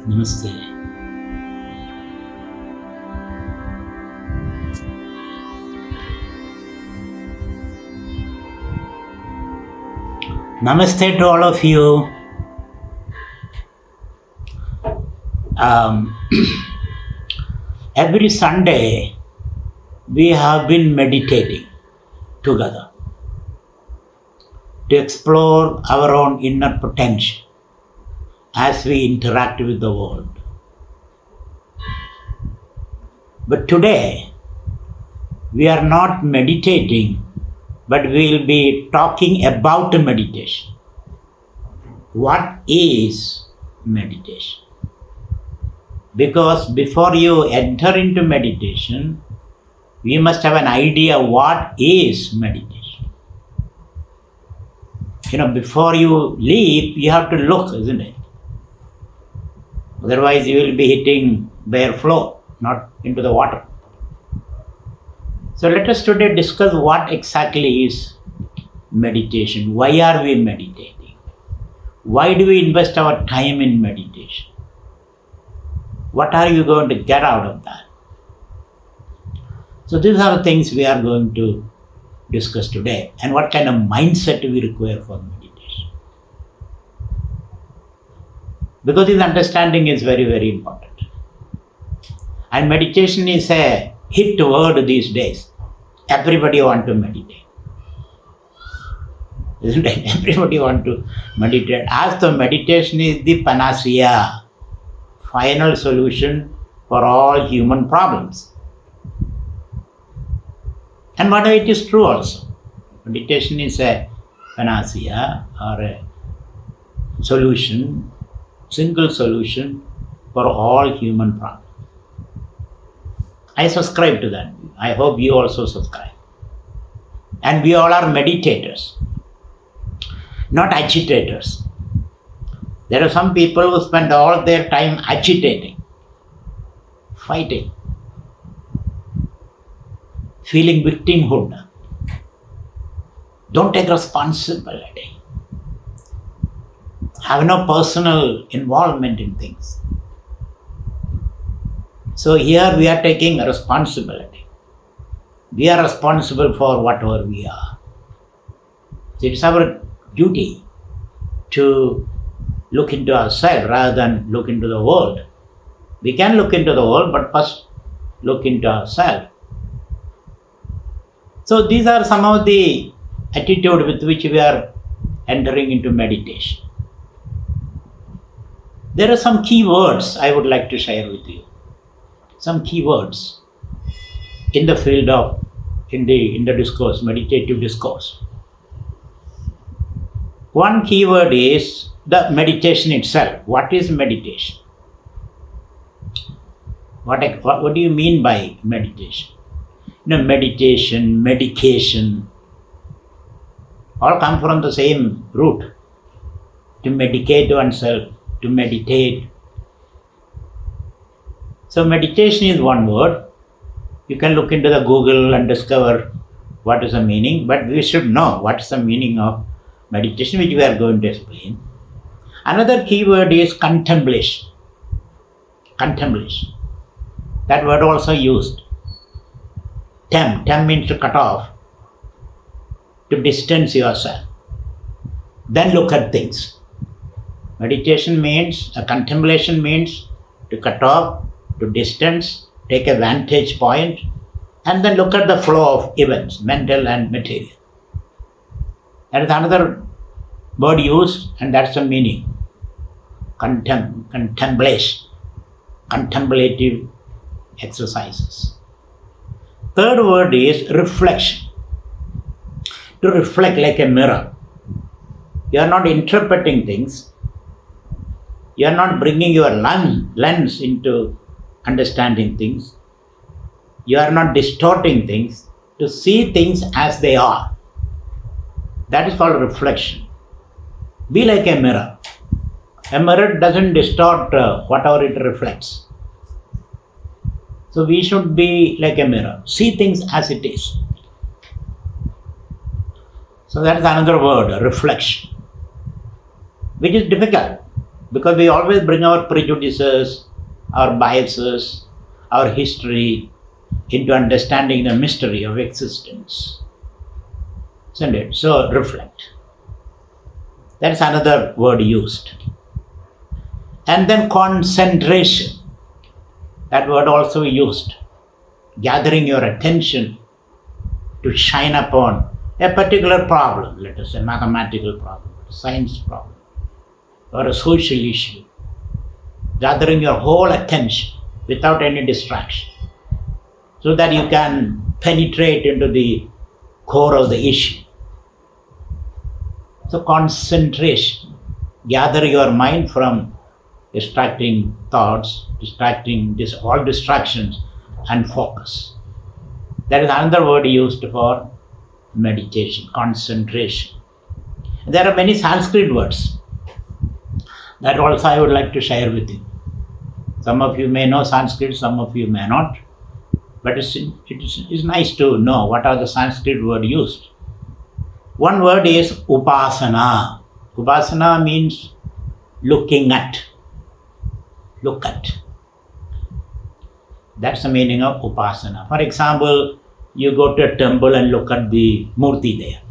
Namaste. Namaste to all of you. Every Sunday we have been meditating together to explore our own inner potential as we interact with the world. But today, we are not meditating, but we will be talking about meditation. What is meditation? Because before you enter into meditation, we must have an idea what is meditation. Before you leave, you have to look, isn't it? Otherwise, you will be hitting bare floor, not into the water. So let us today discuss what exactly is meditation. Why are we meditating? Why do we invest our time in meditation? What are you going to get out of that? So these are the things we are going to discuss today, and what kind of mindset we require for meditation. Because this understanding is very, very important. And meditation is a hit word these days. Everybody wants to meditate. Isn't it? Everybody wants to meditate. As the meditation is the panacea, final solution for all human problems. And whatever it is true also. Meditation is a panacea or a solution, single solution for all human problems. I subscribe to that. I hope you also subscribe. And we all are meditators, not agitators. There are some people who spend all their time agitating, fighting, feeling victimhood. Don't take responsibility. Have no personal involvement in things. So here we are taking responsibility. We are responsible for whatever we are. So it's our duty to look into ourselves rather than look into the world. We can look into the world, but first look into ourselves. So these are some of the attitude with which we are entering into meditation. There are some key words I would like to share with you. Some key words in the field of, in the discourse, meditative discourse. One key word is the meditation itself. What is meditation? What do you mean by meditation? Meditation, medication, all come from the same root. To medicate oneself, to meditate. So meditation is one word. You can look into the Google and discover what is the meaning, but we should know what is the meaning of meditation, which we are going to explain. Another key word is contemplation. Contemplation. That word also used. Tem means to cut off, to distance yourself. Then look at things. Meditation means, contemplation means to cut off, to distance, take a vantage point, and then look at the flow of events, mental and material. There is another word used, and that's the meaning. Contemplation, contemplative exercises. Third word is reflection. To reflect like a mirror. You are not interpreting things. You are not bringing your lens into understanding things. You are not distorting things. To see things as they are. That is called reflection. Be like a mirror. A mirror doesn't distort whatever it reflects. So we should be like a mirror. See things as it is. So that is another word, reflection, which is difficult. Because we always bring our prejudices, our biases, our history into understanding the mystery of existence. Isn't it? So reflect. That's another word used. And then concentration. That word also used. Gathering your attention to shine upon a particular problem, let us say mathematical problem, science problem, or a social issue. Gathering your whole attention without any distraction, so that you can penetrate into the core of the issue. So concentration. Gather your mind from distracting thoughts, all distractions, and focus. That is another word used for meditation, concentration. There are many Sanskrit words that also I would like to share with you. Some of you may know Sanskrit, some of you may not. But it's nice to know what are the Sanskrit words used. One word is Upasana. Upasana means looking at. Look at. That's the meaning of Upasana. For example, you go to a temple and look at the Murti there.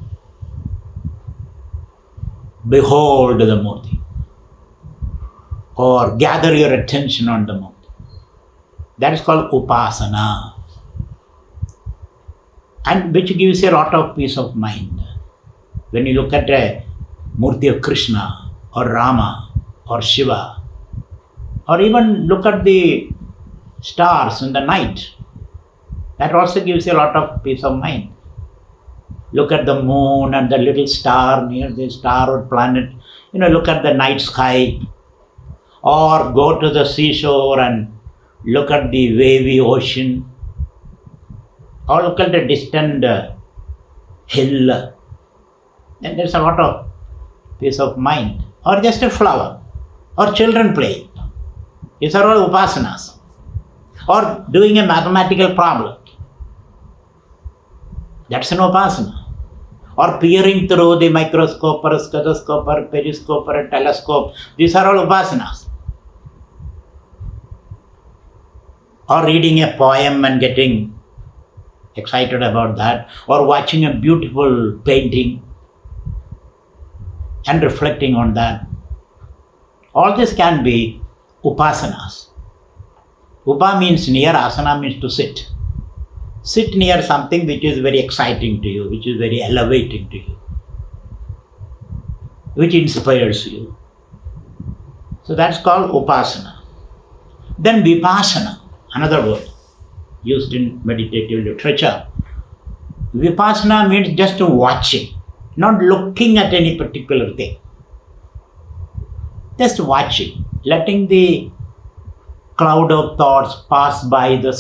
Behold the Murti. Or gather your attention on the Murti. That is called Upasana. And which gives you a lot of peace of mind. When you look at a Murti of Krishna or Rama or Shiva, or even look at the stars in the night, that also gives you a lot of peace of mind. Look at the moon and the little star near the star or planet. Look at the night sky. Or go to the seashore and look at the wavy ocean. Or look at the distant hill. Then there's a lot of peace of mind. Or just a flower. Or children playing. These are all upasanas. Or doing a mathematical problem. That's an upasana. Or peering through the microscope or a stethoscope or a periscope or a telescope. These are all upasanas. Or reading a poem and getting excited about that. Or watching a beautiful painting and reflecting on that. All this can be upasanas. Upa means near, asana means to sit. Sit near something which is very exciting to you, which is very elevating to you, which inspires you. So that's called upasana. Then Vipassana, another word used in meditative literature. Vipassana means just watching, not looking at any particular thing. Just watching, letting the cloud of thoughts pass by the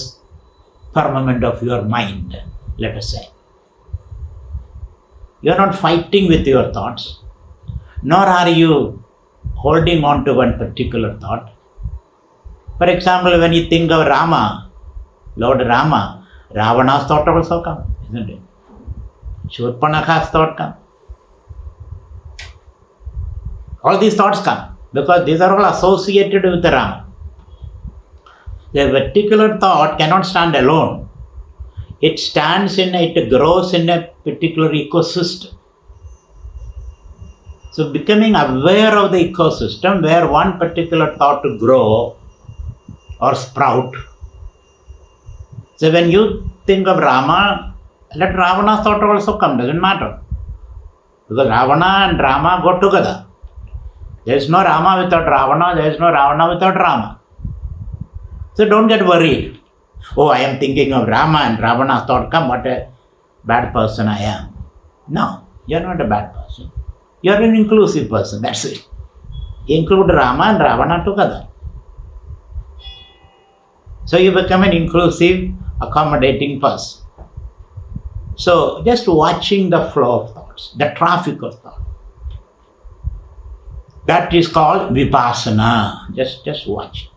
firmament of your mind, let us say. You are not fighting with your thoughts, nor are you holding on to one particular thought. For example, when you think of Rama, Lord Rama, Ravana's thought also comes, isn't it? Shurpanakha's thought comes. All these thoughts come because these are all associated with the Rama. The particular thought cannot stand alone. It grows in a particular ecosystem. So becoming aware of the ecosystem where one particular thought to grow or sprout. So when you think of Rama, let Ravana's thought also come, doesn't matter. Because Ravana and Rama go together. There is no Rama without Ravana, there is no Ravana without Rama. So don't get worried. Oh, I am thinking of Rama and Ravana's thought come, what a bad person I am. No, you are not a bad person. You are an inclusive person, that's it. Include Rama and Ravana together. So you become an inclusive, accommodating person. So just watching the flow of thoughts, the traffic of thought. That is called Vipassana. Just watch.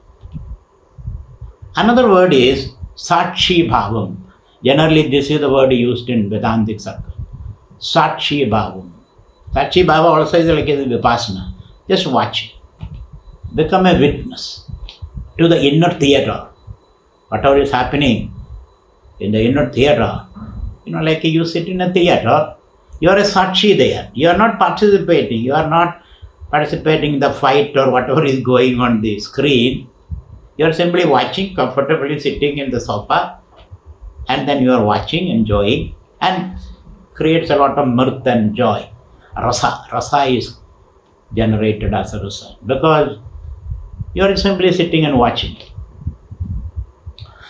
Another word is Sakshi Bhavam. Generally, this is the word used in Vedantic circle. Sakshi Bhavam. Sakshi Bhava also is like a Vipassana. Just watch it. become a witness to the inner theater. Whatever is happening in the inner theater, like you sit in a theater, you are a sakshi there. You are not participating. You are not participating in the fight or whatever is going on the screen. You are simply watching, comfortably sitting in the sofa, and then you are watching, enjoying, and creates a lot of mirth and joy. Rasa is generated as a result because you are simply sitting and watching it.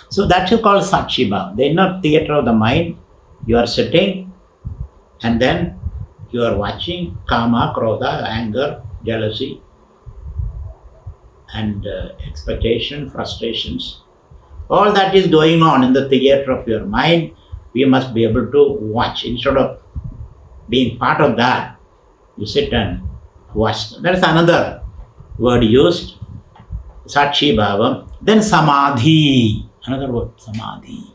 So that is called Sakshi Bhava, the inner theater of the mind. You are sitting and then you are watching kama, krodha, anger, jealousy, and expectation, frustrations. All that is going on in the theater of your mind. We must be able to watch. Instead of being part of that, you sit and watch. There is another word used, Sakshi Bhava. Then Samadhi. Another word, Samadhi.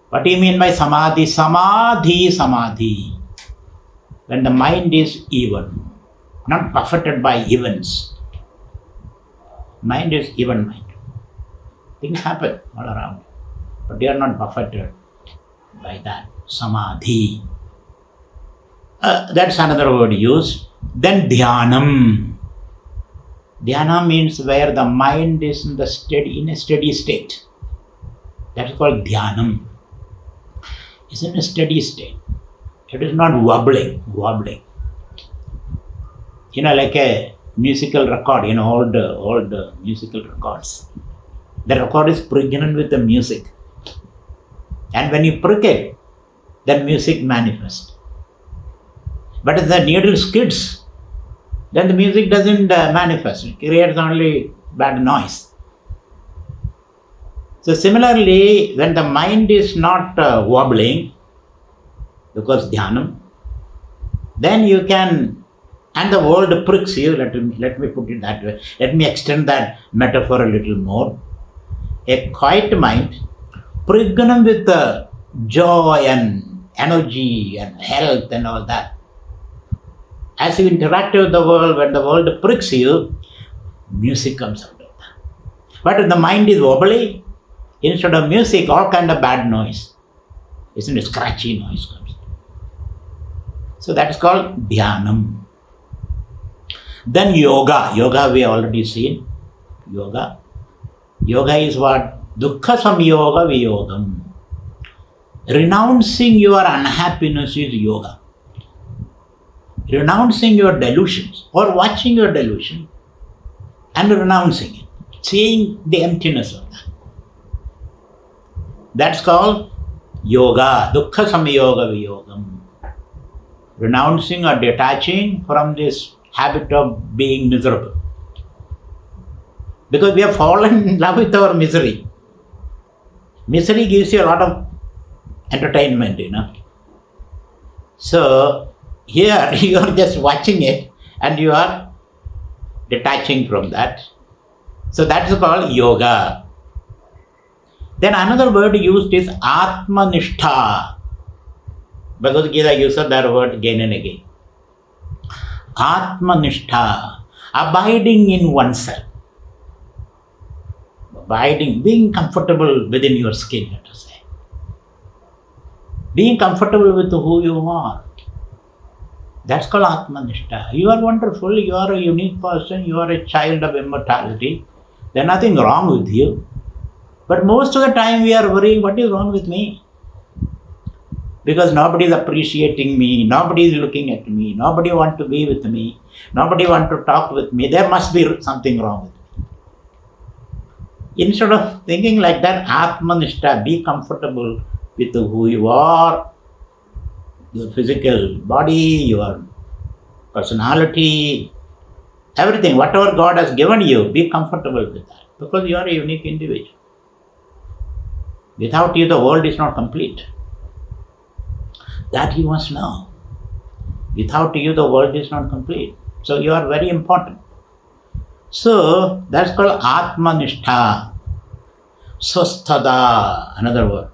What do you mean by Samadhi? Samadhi. When the mind is even, not buffeted by events. Mind is even mind. Things happen all around, but they are not buffeted by that. Samadhi. That's another word used. Then Dhyanam. Dhyana means where the mind is in a steady state. That is called Dhyanam. It's in a steady state. It is not wobbling. Like a musical record, old musical records. The record is pregnant with the music. And when you prick it, then music manifests. But if the needle skids, then the music doesn't manifest. It creates only bad noise. So similarly, when the mind is not wobbling, because Dhyanam, then you can, and the world pricks you, let me put it that way, let me extend that metaphor a little more. A quiet mind, pregnant with joy and energy and health and all that. As you interact with the world, when the world pricks you, music comes out of that. But if the mind is wobbly, instead of music, all kind of bad noise. Isn't it? Scratchy noise comes. So that is called Dhyanam. Then Yoga. Yoga we already seen. Yoga. Yoga is what? Dukkha samyoga viyogam. Renouncing your unhappiness is yoga. Renouncing your delusions or watching your delusion and renouncing it. Seeing the emptiness of that. That's called yoga. Dukkha samyoga viyogam. Renouncing or detaching from this habit of being miserable. Because we have fallen in love with our misery. Misery gives you a lot of entertainment, So, here you are just watching it and you are detaching from that. So, that is called yoga. Then another word used is Atmanishtha. Bhagavad Gita uses that word again and again. Atmanishtha, abiding in oneself. Abiding, being comfortable within your skin, let us say. Being comfortable with who you are. That's called Atmanishtha. You are wonderful, you are a unique person, you are a child of immortality. There's nothing wrong with you. But most of the time we are worrying, what is wrong with me? Because nobody is appreciating me, nobody is looking at me, nobody wants to be with me, nobody wants to talk with me. There must be something wrong with me. Instead of thinking like that, Atmanishtha, be comfortable with who you are, your physical body, your personality, everything, whatever God has given you, be comfortable with that. Because you are a unique individual. Without you, the world is not complete. That you must know. Without you, the world is not complete. So you are very important. So that's called Atmanishtha. Swasthada, another word.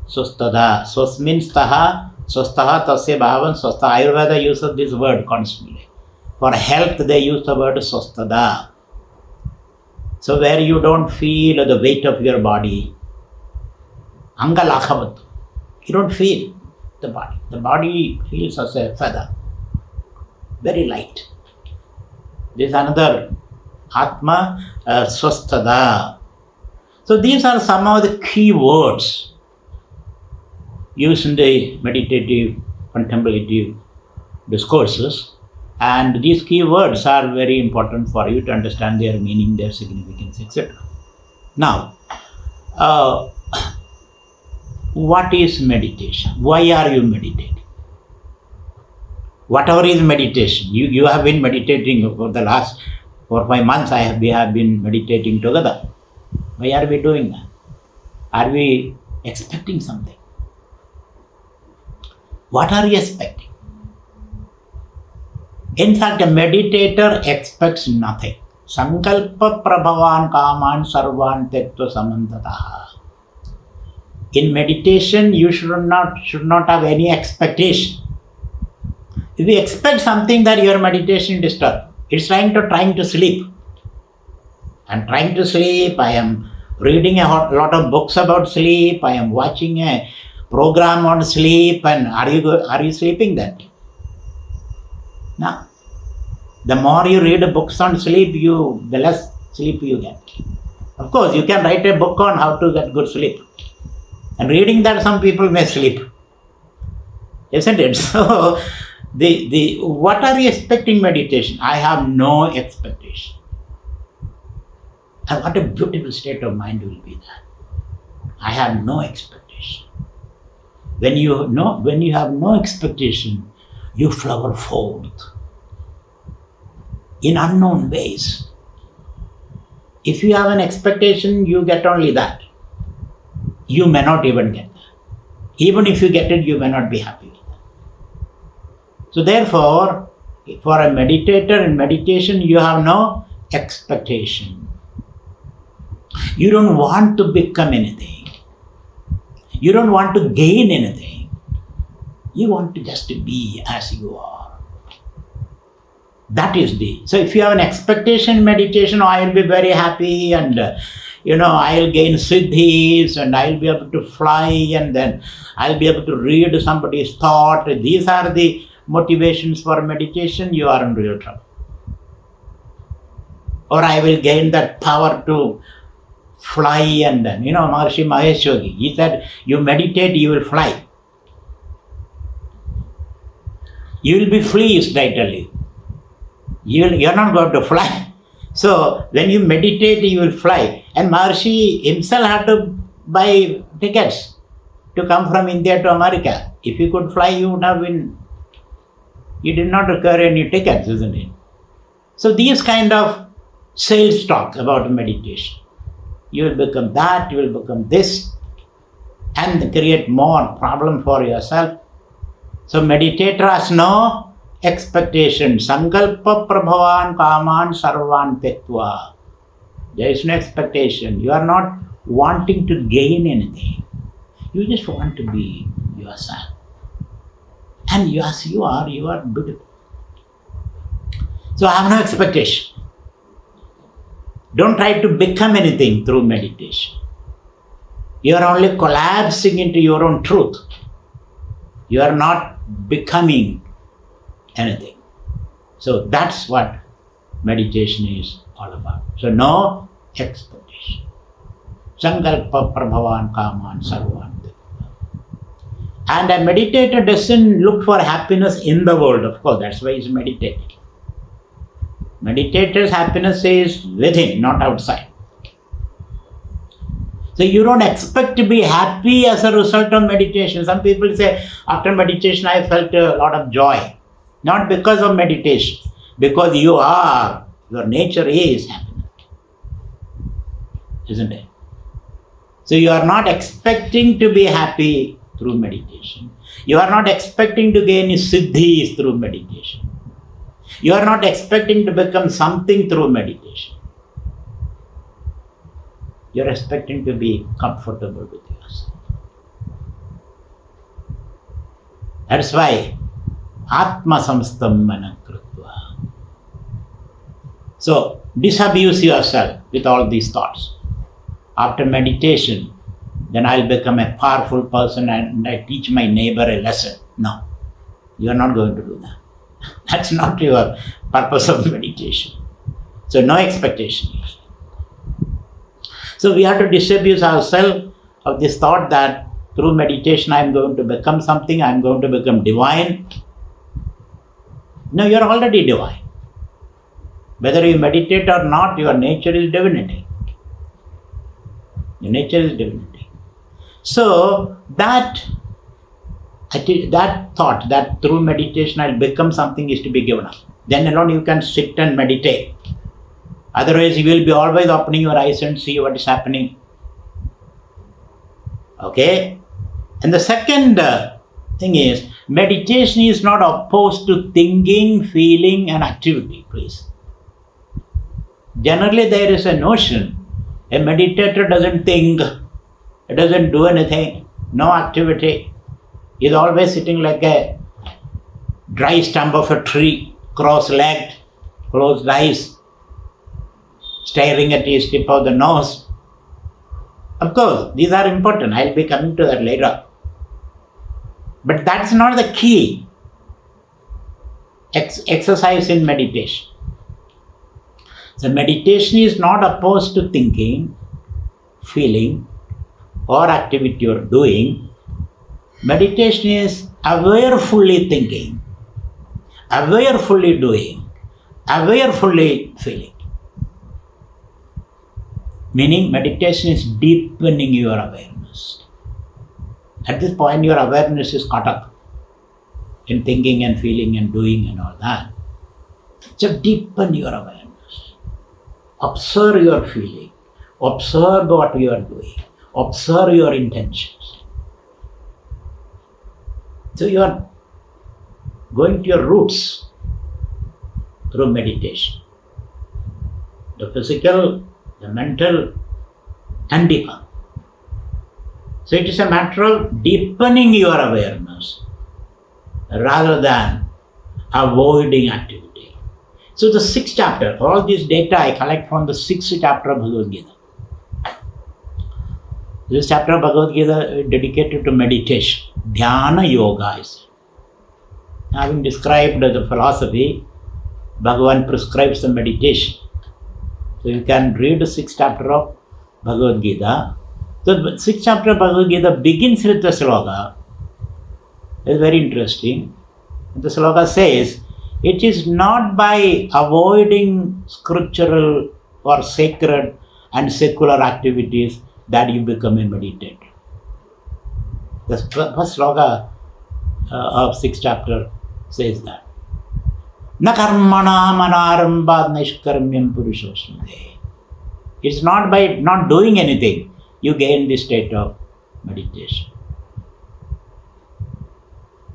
Swasthada. Swas means taha, swastaha tasya bhavan swastha. Ayurveda uses this word constantly. For health, they use the word swasthada. So where you don't feel the weight of your body, angalakhavat, you don't feel the body. The body feels as a feather, very light. This is another Atma Swasthada. So these are some of the key words used in the meditative, contemplative discourses. And these key words are very important for you to understand their meaning, their significance, etc. Now, what is meditation? Why are you meditating? Whatever is meditation, you have been meditating for the last 4 or 5 months. We have been meditating together. Why are we doing that? Are we expecting something? What are you expecting? In fact, a meditator expects nothing. Sankalpa prabhavan kaman sarvan tektva samantataha. In meditation, you should not have any expectation. If you expect something, that your meditation disturbed. It's trying to sleep. I'm trying to sleep. I am reading a lot of books about sleep. I am watching a program on sleep. And are you sleeping then? No. The more you read books on sleep, the less sleep you get. Of course, you can write a book on how to get good sleep. And reading that, some people may sleep. Isn't it? So, what are you expecting meditation? I have no expectation. And what a beautiful state of mind will be that. I have no expectation. When you have no expectation, you flower forth in unknown ways. If you have an expectation, you get only that. You may not even get that. Even if you get it, you may not be happy with that. So therefore, for a meditator in meditation, you have no expectation. You don't want to become anything. You don't want to gain anything. You want to just be as you are. That is so if you have an expectation in meditation, I will be very happy and I'll gain siddhis and I'll be able to fly and then I'll be able to read somebody's thought. These are the motivations for meditation. You are in real trouble. Or I will gain that power to fly and then, Maharishi Mahesh Yogi, he said, you meditate, you will fly. You will be fleeced, I tell you. You're not going to fly. So when you meditate, you will fly. And Maharishi himself had to buy tickets to come from India to America. If you could fly, you would have been. You did not require any tickets, isn't it? So these kind of sales talk about meditation. You will become that, you will become this, and create more problem for yourself. So meditator has no expectation. Sankalpa prabhavan kaman sarvan tektva. There is no expectation. You are not wanting to gain anything. You just want to be yourself. And as you are beautiful. So I have no expectation. Don't try to become anything through meditation. You are only collapsing into your own truth. You are not becoming anything. So that's what meditation is all about. So no expectation. Sankalpa prabhavan kaman sarvan. And a meditator doesn't look for happiness in the world, of course, that's why he's meditating. Meditator's happiness is within, not outside. So you don't expect to be happy as a result of meditation. Some people say, after meditation I felt a lot of joy. Not because of meditation, because your nature is happiness. Isn't it? So you are not expecting to be happy through meditation. You are not expecting to gain siddhis through meditation. You are not expecting to become something through meditation. You are expecting to be comfortable with yourself. That's why Atma samstam manakritva. So disabuse yourself with all these thoughts. After meditation, then I'll become a powerful person and I teach my neighbor a lesson. No, you are not going to do that. That's not your purpose of meditation. So no expectation. So we have to disabuse ourselves of this thought that through meditation I am going to become something, I am going to become divine. No, you are already divine. Whether you meditate or not, your nature is divinity. Your nature is divinity. So that thought that through meditation I'll become something is to be given up. Then alone you can sit and meditate. Otherwise you will be always opening your eyes and see what is happening. Okay? And the second thing is, meditation is not opposed to thinking, feeling and activity, please. Generally there is a notion, a meditator doesn't think, it doesn't do anything, no activity. He's always sitting like a dry stump of a tree, cross-legged, closed eyes, staring at his tip of the nose. Of course, these are important. I'll be coming to that later. But that's not the key exercise in meditation. So meditation is not opposed to thinking, feeling, or activity you're doing. Meditation is awarefully thinking, awarefully doing, awarefully feeling. Meaning meditation is deepening your awareness. At this point your awareness is caught up in thinking and feeling and doing and all that. So deepen your awareness. Observe your feeling. Observe what you are doing. Observe your intentions. So you are going to your roots through meditation. The physical, the mental, and deeper. So it is a matter of deepening your awareness rather than avoiding activity. So the 6th chapter, all this data I collect from the 6th chapter of Bhagavad Gita. This chapter of Bhagavad Gita is dedicated to meditation. Dhyana Yoga is. Having described the philosophy, Bhagavan prescribes the meditation. So you can read the 6th chapter of Bhagavad Gita. So the 6th chapter of Bhagavad Gita begins with the sloka. It's very interesting. The sloka says, it is not by avoiding scriptural or sacred and secular activities that you become a meditator. The first sloka of 6th chapter says that. Na karmana manarambad nishkarmyam purushosmade. It's not by not doing anything you gain the state of meditation.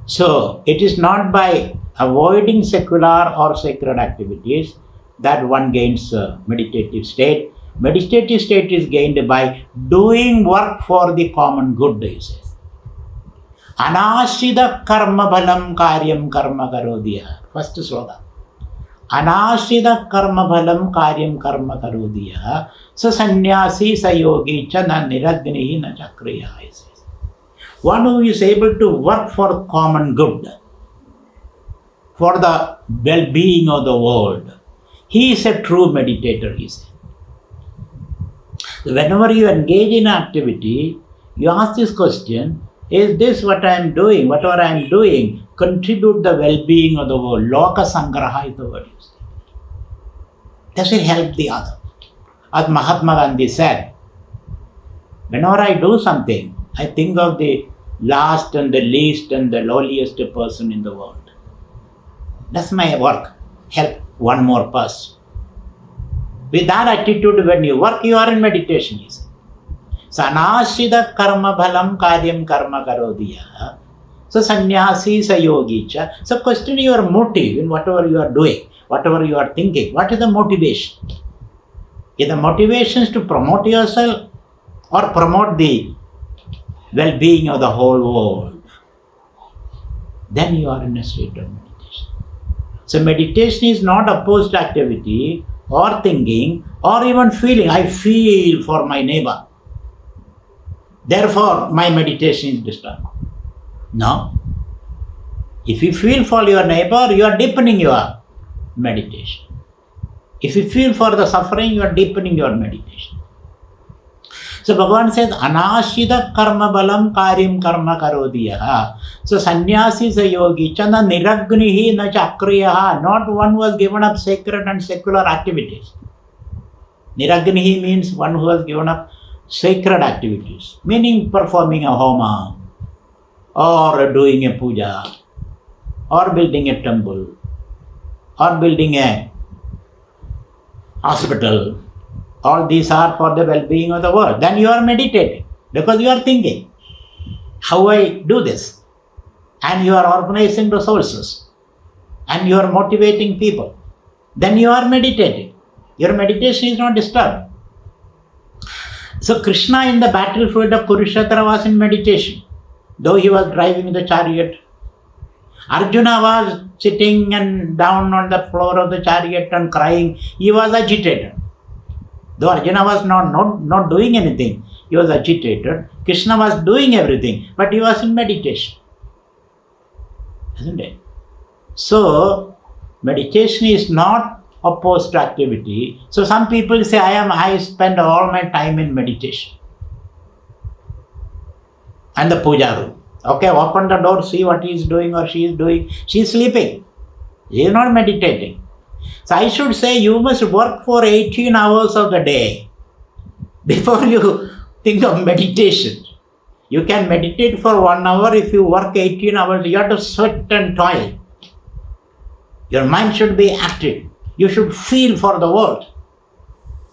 So it is not by avoiding secular or sacred activities that one gains a meditative state. Meditative state is gained by doing work for the common good, he says. Anashida karma bhalam karyam karma karodya. First sloka. Anashida karma bhalam karyam karma karodya. Sa sannyasi sa yogi cha na niragnihi na chakriya, he says. One who is able to work for common good, for the well-being of the world, he is a true meditator, he said. So whenever you engage in activity, you ask this question, is this what I am doing, whatever I am doing, contribute the well-being of the world? Loka sangraha is the word used. Does it help the other? As Mahatma Gandhi said, whenever I do something, I think of the last and the least and the lowliest person in the world. That's my work. Help one more person. With that attitude, when you work, you are in meditation. Sanashida karma bhalam karyam karma karodya. So sannyasi sa yogi cha. So question your motive in whatever you are doing, whatever you are thinking. What is the motivation? Is the motivation is to promote yourself or promote the well-being of the whole world? Then you are in a state of meditation. So meditation is not opposed to activity, or thinking or even feeling, I feel for my neighbor, therefore my meditation is disturbed. No. If you feel for your neighbor, you are deepening your meditation. If you feel for the suffering, you are deepening your meditation. So Bhagavan says, Anashida karma balam karim karma karodiyaha. So sannyasi is a yogi, chana niragnihi na chakriyaha, not one who has given up sacred and secular activities. Niragnihi means one who has given up sacred activities, meaning performing a homa, or doing a puja, or building a temple, or building a hospital. All these are for the well-being of the world. Then you are meditating because you are thinking, how I do this? And you are organizing resources and you are motivating people. Then you are meditating. Your meditation is not disturbed. So Krishna in the battlefield of Kurukshetra was in meditation, though he was driving the chariot. Arjuna was sitting and down on the floor of the chariot and crying. He was agitated. Though Arjuna was not doing anything, he was agitated. Krishna was doing everything, but he was in meditation. Isn't it? So, meditation is not opposed to activity. So some people say, I spend all my time in meditation. And the puja room. Okay, open the door, see what he is doing or she is doing. She is sleeping. She is not meditating. So I should say you must work for 18 hours of the day before you think of meditation. You can meditate for 1 hour. If you work 18 hours, you have to sweat and toil. Your mind should be active. You should feel for the world.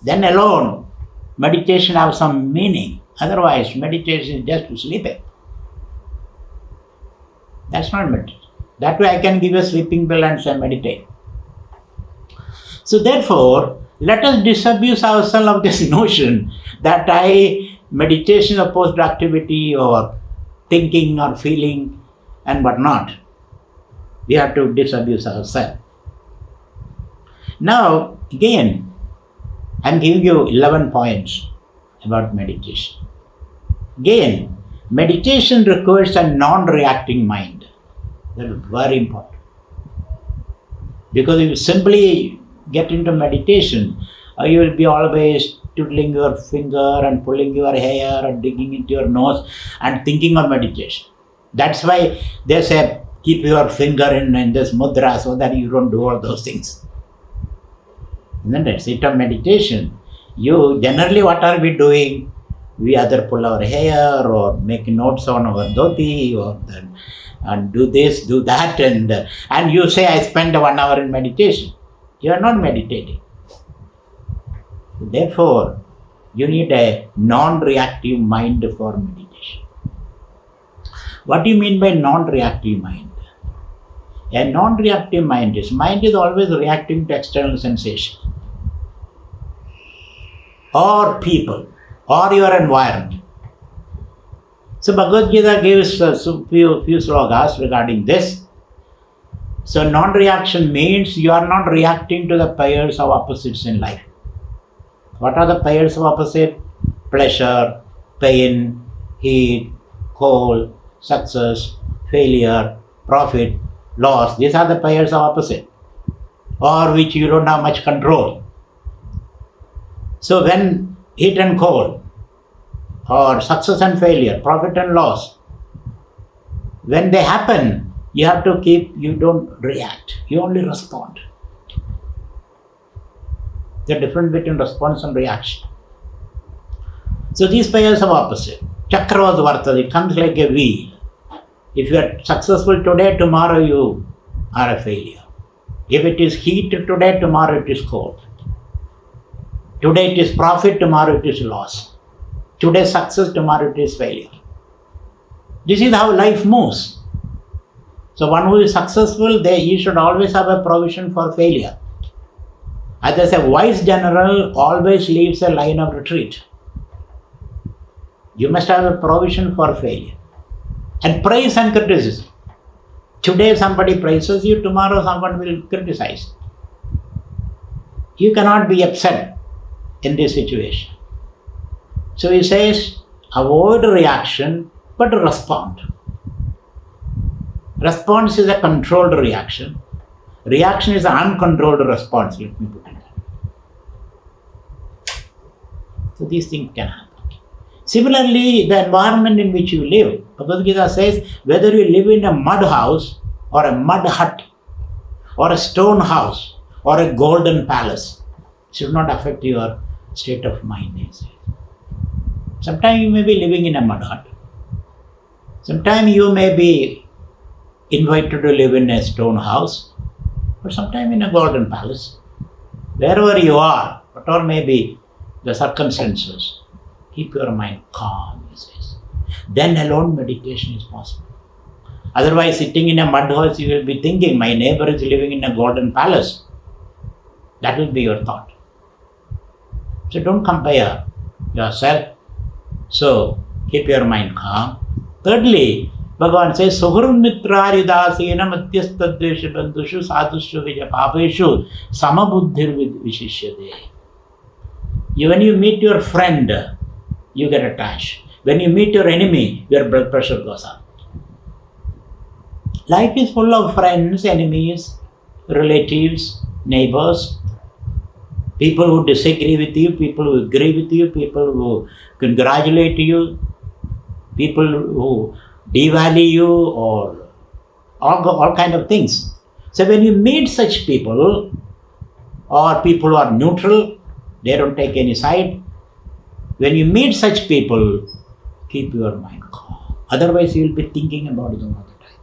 Then alone, meditation has some meaning. Otherwise, meditation is just sleeping. That's not meditation. That way I can give a sleeping pill and say meditate. So therefore, let us disabuse ourselves of this notion that meditation is opposed to activity or thinking or feeling and whatnot. We have to disabuse ourselves. Now, again, I'm giving you 11 points about meditation. Again, meditation requires a non-reacting mind. That is very important. Because if you simply get into meditation, you will be always twiddling your finger and pulling your hair and digging into your nose and thinking of meditation. That's why they say, keep your finger in this mudra so that you don't do all those things. Isn't it? Sit on meditation. You generally, what are we doing? We either pull our hair or make notes on our dhoti or and do this, do that, and you say, I spend 1 hour in meditation. You are not meditating. Therefore, you need a non-reactive mind for meditation. What do you mean by non-reactive mind? A non-reactive mind is always reacting to external sensation or people or your environment. So Bhagavad Gita gives a few slokas regarding this. So non-reaction means you are not reacting to the pairs of opposites in life. What are the pairs of opposite? Pleasure, pain, heat, cold, success, failure, profit, loss. These are the pairs of opposite, or which you don't have much control. So when heat and cold, or success and failure, profit and loss, when they happen, you have to you don't react, you only respond. The difference between response and reaction. So these pairs of opposite. Chakra Vartha, it comes like a wheel. If you are successful today, tomorrow you are a failure. If it is heat today, tomorrow it is cold. Today it is profit, tomorrow it is loss. Today success, tomorrow it is failure. This is how life moves. So one who is successful, he should always have a provision for failure. As I say, wise general always leaves a line of retreat. You must have a provision for failure. And praise and criticism. Today somebody praises you, tomorrow someone will criticize. You cannot be upset in this situation. So he says, avoid reaction, but respond. Response is a controlled reaction. Reaction is an uncontrolled response, let me put it that way. So these things can happen. Similarly, the environment in which you live, Bhagavad Gita says, whether you live in a mud house or a mud hut or a stone house or a golden palace, should not affect your state of mind. Sometimes you may be living in a mud hut. Sometimes you may be invited to live in a stone house, or sometimes in a golden palace. Wherever you are, whatever may be the circumstances, keep your mind calm, he says. Then alone meditation is possible. Otherwise, sitting in a mud house, you will be thinking, my neighbor is living in a golden palace. That will be your thought. So don't compare yourself. So keep your mind calm. Thirdly, Bhagavan says, Suhrum mitraridasena madhyastadvesha bandhushu sadhushu vijapapeshu samabuddhir vishishyade. When you meet your friend, you get attached. When you meet your enemy, your blood pressure goes up. Life is full of friends, enemies, relatives, neighbors, people who disagree with you, people who agree with you, people who congratulate you, people who devalue you, or all kind of things. So when you meet such people, or people who are neutral, they don't take any side, when you meet such people, keep your mind calm. Otherwise, you will be thinking about them all the time.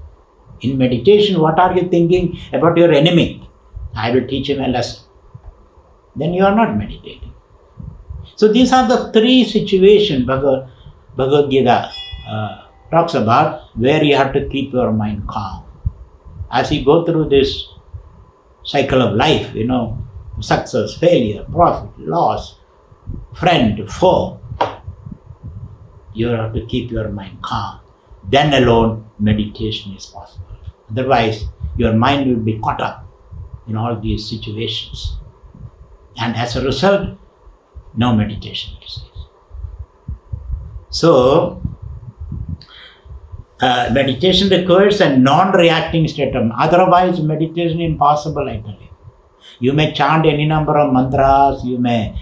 In meditation, what are you thinking about your enemy? I will teach him a lesson. Then you are not meditating. So these are the three situations Bhagavad Gita talks about where you have to keep your mind calm. As you go through this cycle of life, success, failure, profit, loss, friend, foe, you have to keep your mind calm. Then alone meditation is possible. Otherwise, your mind will be caught up in all these situations. And as a result, no meditation exists. So, meditation requires a non-reacting state of mind. Otherwise, meditation is impossible, I tell you. You may chant any number of mantras, you may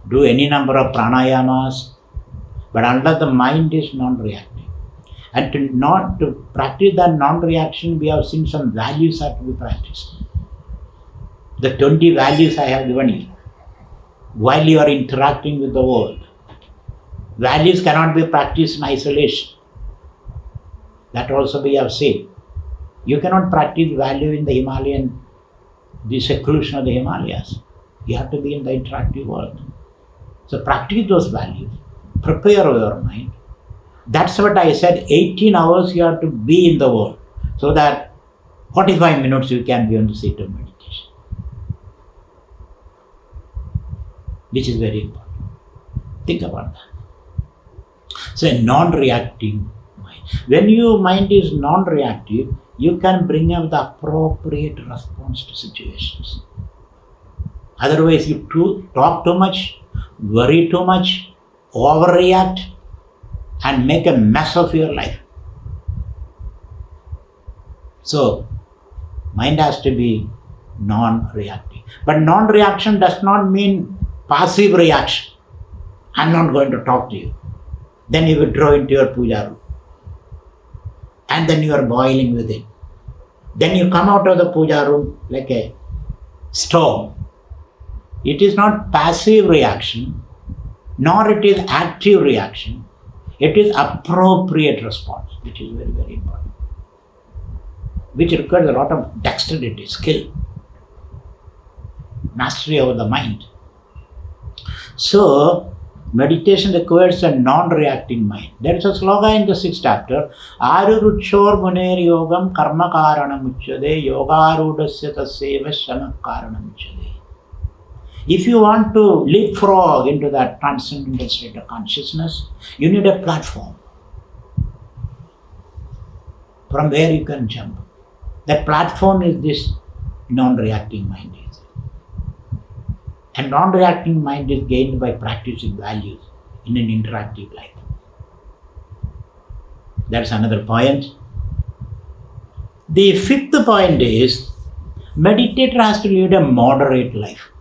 do any number of pranayamas, but unless the mind is non-reacting. And to practice that non-reaction, we have seen some values that we practice. The 20 values I have given you while you are interacting with the world. Values cannot be practiced in isolation. That also we have seen. You cannot practice value in the seclusion of the Himalayas. You have to be in the interactive world. So practice those values. Prepare your mind. That's what I said, 18 hours you have to be in the world, so that 45 minutes you can be on the seat of meditation. Which is very important. Think about that. So a non-reactive mind. When your mind is non-reactive, you can bring up the appropriate response to situations. Otherwise, you talk too much, worry too much, overreact, and make a mess of your life. So, mind has to be non-reactive. But non-reaction does not mean passive reaction. I'm not going to talk to you. Then you withdraw into your puja room. And then you are boiling with it. Then you come out of the puja room like a storm. It is not passive reaction, nor it is active reaction. It is appropriate response, which is very, very important. Which requires a lot of dexterity, skill, mastery over the mind. So, meditation requires a non-reacting mind. There is a slogan in the 6th chapter, Aruruchor muner yogam karma karanam uchyade yogarudasya tasyeva shama karanam uchyade. If you want to leapfrog into that transcendental state of consciousness, you need a platform from where you can jump. That platform is this non-reacting mind. And non-reactive mind is gained by practicing values in an interactive life. That's another point. The fifth point is, meditator has to lead a moderate life.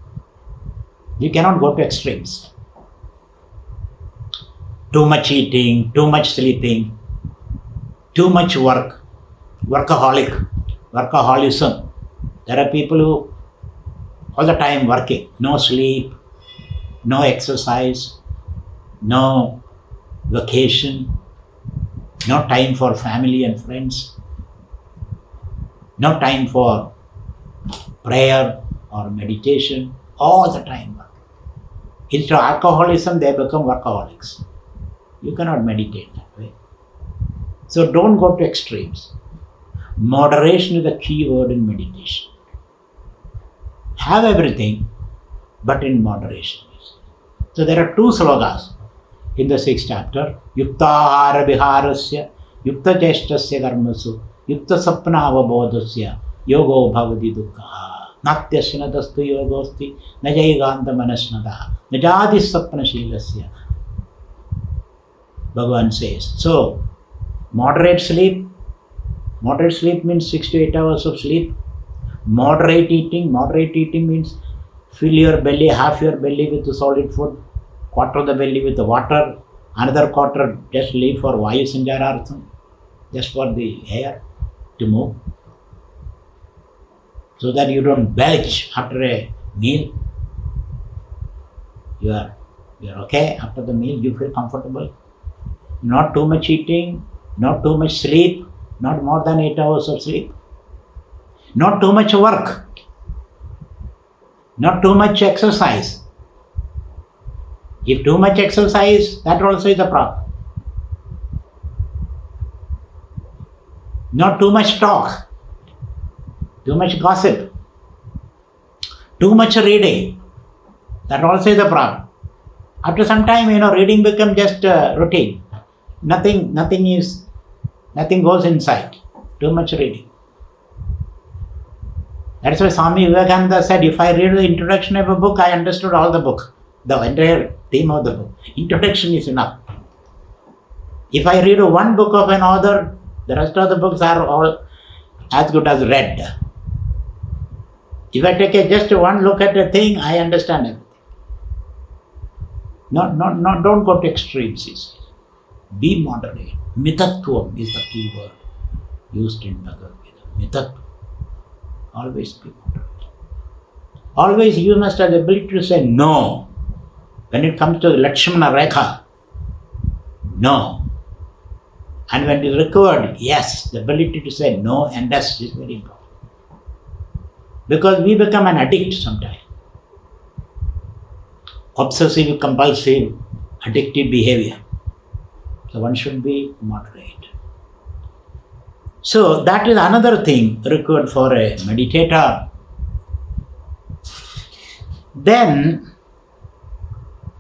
You cannot go to extremes. Too much eating, too much sleeping, too much work, workaholism. There are people who all the time working, no sleep, no exercise, no vacation, no time for family and friends, no time for prayer or meditation, all the time work. Instead of alcoholism, they become workaholics. You cannot meditate that way. So don't go to extremes. Moderation is the key word in meditation. Have everything, but in moderation. So there are two slokas in the 6th chapter. Yukta ahara viharasya, yukta cheshtasya karmasu, yukta sapna avabodhasya, yogo bhavati dukkha. Natyasya nadastu yogosti, najaiganta manasnadaha, najadi sapna shilasya. Bhagavan says. So, moderate sleep means 6 to 8 hours of sleep. Moderate eating means fill your belly, half your belly with solid food, quarter of the belly with the water, another quarter just leave for vayu sanjarartham, just for the air to move, so that you don't belch after a meal. You're okay after the meal, you feel comfortable. Not too much eating, not too much sleep, not more than 8 hours of sleep. Not too much work, not too much exercise. If too much exercise, that also is a problem. Not too much talk, too much gossip, too much reading, that also is a problem. After some time, reading becomes just routine. Nothing goes inside. Too much reading. That's why Swami Bodhananda said, if I read the introduction of a book, I understood all the book, the entire theme of the book. Introduction is enough. If I read one book of an author, the rest of the books are all as good as read. If I take just one look at a thing, I understand everything. Don't go to extremes, he says. Be moderate. Mitatvam is the key word used in Bhagavad Gita. Mitatvam. Always be moderate. Always you must have the ability to say no. When it comes to the Lakshmana Rekha, no. And when it is required, yes, the ability to say no and yes is very important. Because we become an addict sometimes. Obsessive, compulsive, addictive behavior. So one should be moderate. So that is another thing required for a meditator. Then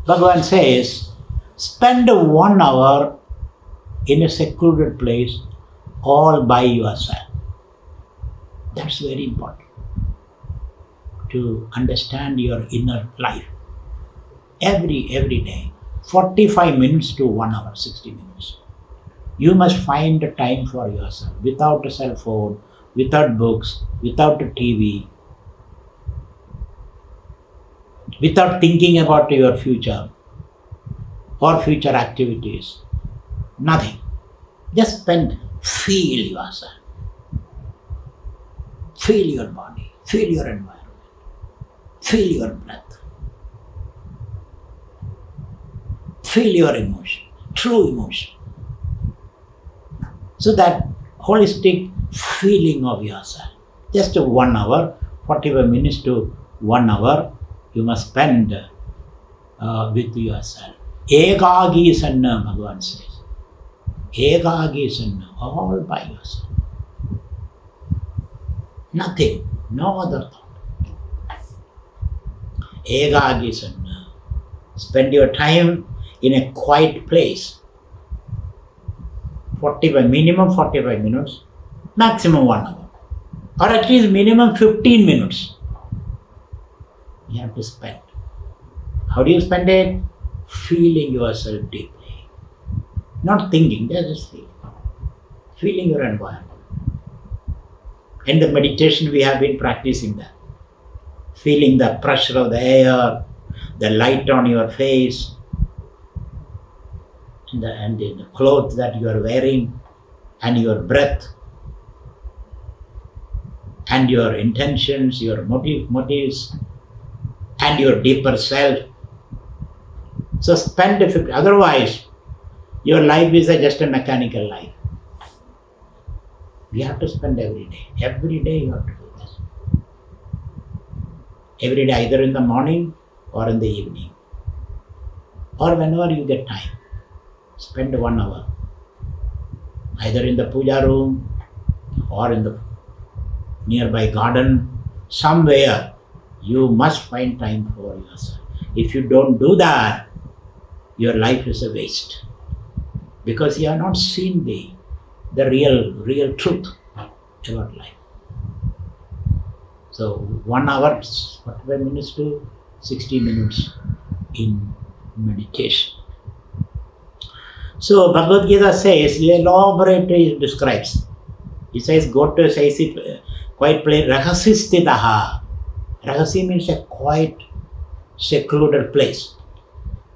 Bhagavan says, spend 1 hour in a secluded place all by yourself. That's very important to understand your inner life. Every day, 45 minutes to 1 hour, 60 minutes. You must find a time for yourself, without a cell phone, without books, without a TV, without thinking about your future or future activities. Nothing. Just feel yourself. Feel your body, feel your environment, feel your breath, feel your emotion, true emotion. So that holistic feeling of yourself. Just 1 hour, 45 minutes to 1 hour, you must spend with yourself. Ekagi sanna, Bhagavan says. Ekagi sanna, all by yourself. Nothing, no other thought. Ekagi sanna. Spend your time in a quiet place. Minimum 45 minutes, maximum 1 hour. Or at least minimum 15 minutes. You have to spend. How do you spend it? Feeling yourself deeply. Not thinking, just feeling. Feeling your environment. In the meditation we have been practicing that. Feeling the pressure of the air, the light on your face, and the clothes that you are wearing, and your breath, and your intentions, your motives, and your deeper self. So spend otherwise your life is just a mechanical life. We have to spend every day. Every day you have to do this. Every day, either in the morning or in the evening, or whenever you get time. Spend 1 hour, either in the puja room or in the nearby garden, somewhere. You must find time for yourself. If you don't do that, your life is a waste, because you have not seen the real truth about life. So 1 hour, 45 minutes to 60 minutes in meditation. So Bhagavad Gita says, elaborately describes. He says, go to a quiet place, rahasistitaha. Rahasi means a quiet, secluded place.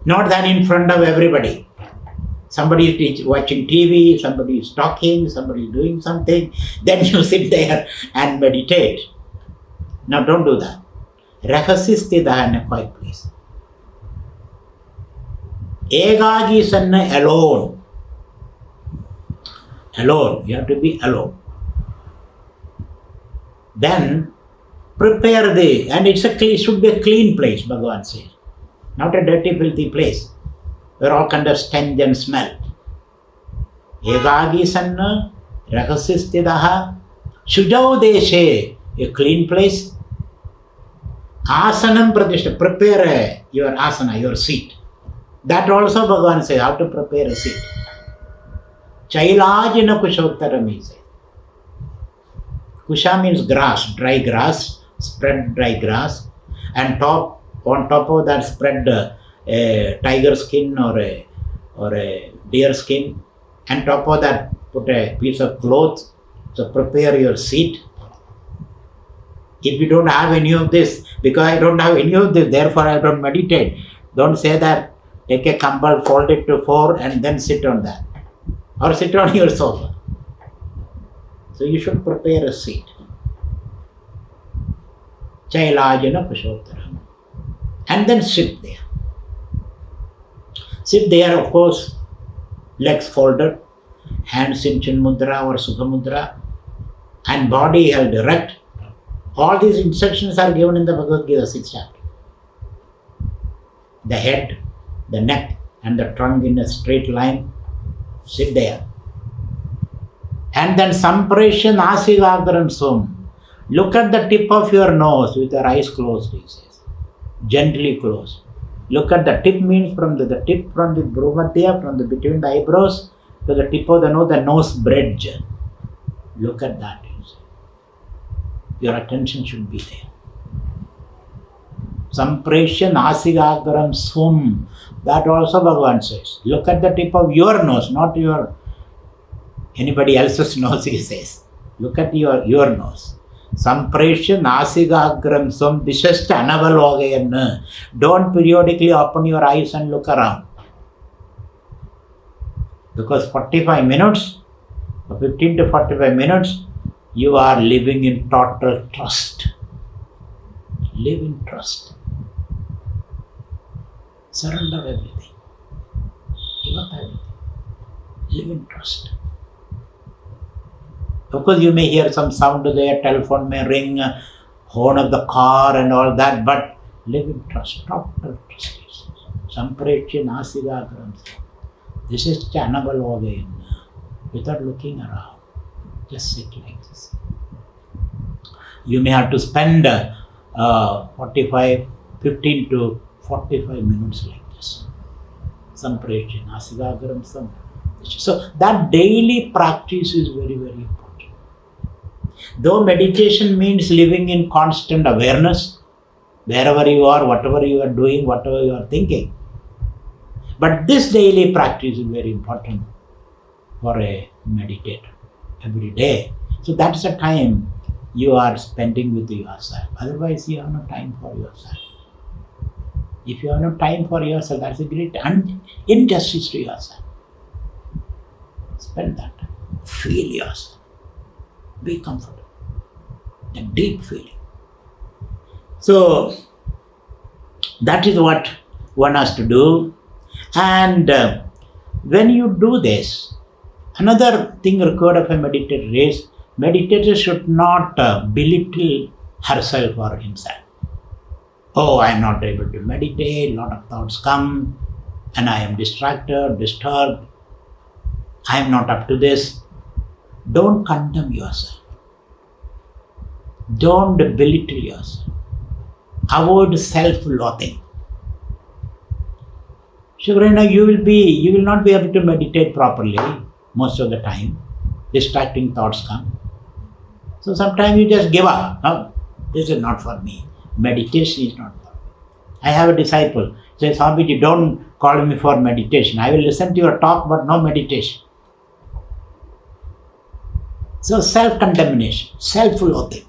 Not that in front of everybody. Somebody is watching TV, somebody is talking, somebody is doing something. Then you sit there and meditate. Now don't do that. Rahasistitaha in a quiet place. Egagi sanna, alone. Alone. You have to be alone. Then prepare and it should be a clean place, Bhagavan says. Not a dirty, filthy place where all kind of stench and smell. Egagi sanna, rahasistidaha, shujau deshe, a clean place. Asanam pratishta, prepare your asana, your seat. That also Bhagavan says, how to prepare a seat. Chailajina kushottaram, he says. Kusha means grass, dry grass, spread dry grass, and on top of that spread a tiger skin or a deer skin, and top of that put a piece of cloth. So prepare your seat. If you don't have any of this, because I don't have any of this, therefore I don't meditate, don't say that. Take a kambal, fold it to 4 and then sit on that. Or sit on your sofa. So you should prepare a seat. Chailajana Pushottaram. And then sit there. Sit there, of course, legs folded, hands in Chin Mudra or Sukha Mudra, and body held erect. All these instructions are given in the Bhagavad Gita 6th chapter. The head, the neck and the trunk in a straight line. Sit there. And then Sampresha Nasigagaram Sum. Look at the tip of your nose with your eyes closed, he says. Gently closed. Look at the tip, means from the tip from the Bhrumadhya, from the between the eyebrows to the tip of the nose bridge. Look at that, he says. Your attention should be there. Sampresha Nasigagaram Sum. That also Bhagavan says. Look at the tip of your nose, not anybody else's nose, he says. Look at your nose. Sampresha Nasigagaram Sum Dishashta Anavalogayana. Don't periodically open your eyes and look around. Because 45 minutes, or 15 to 45 minutes, you are living in total trust. Live in trust. Surrender everything. Give up everything. Live in trust. Of course, you may hear some sound there, telephone may ring, horn of the car and all that, but live in trust. Total trust. Samprecha Nasigagaram. This is Chanabalogayana. Without looking around. Just sit like this. You may have to spend 15 to 45 minutes like this. Samprecha Nasigagaram Sam. So that daily practice is very, very important. Though meditation means living in constant awareness, wherever you are, whatever you are doing, whatever you are thinking. But this daily practice is very important for a meditator every day. So that's the time you are spending with yourself. Otherwise, you have no time for yourself. If you have no time for yourself, that's a great injustice to yourself. Spend that time. Feel yourself. Be comfortable. A deep feeling. So, that is what one has to do. And when you do this, another thing required of a meditator is, meditator should not belittle herself or himself. Oh, I am not able to meditate, a lot of thoughts come, and I am distracted, disturbed. I am not up to this. Don't condemn yourself. Don't belittle yourself. Avoid self-loathing. Shukrina, you will not be able to meditate properly most of the time. Distracting thoughts come. So sometimes you just give up. No, this is not for me. Meditation is not for me. I have a disciple. Says, Swamiji, don't call me for meditation. I will listen to your talk, but no meditation. So self-condemnation, self-loathing.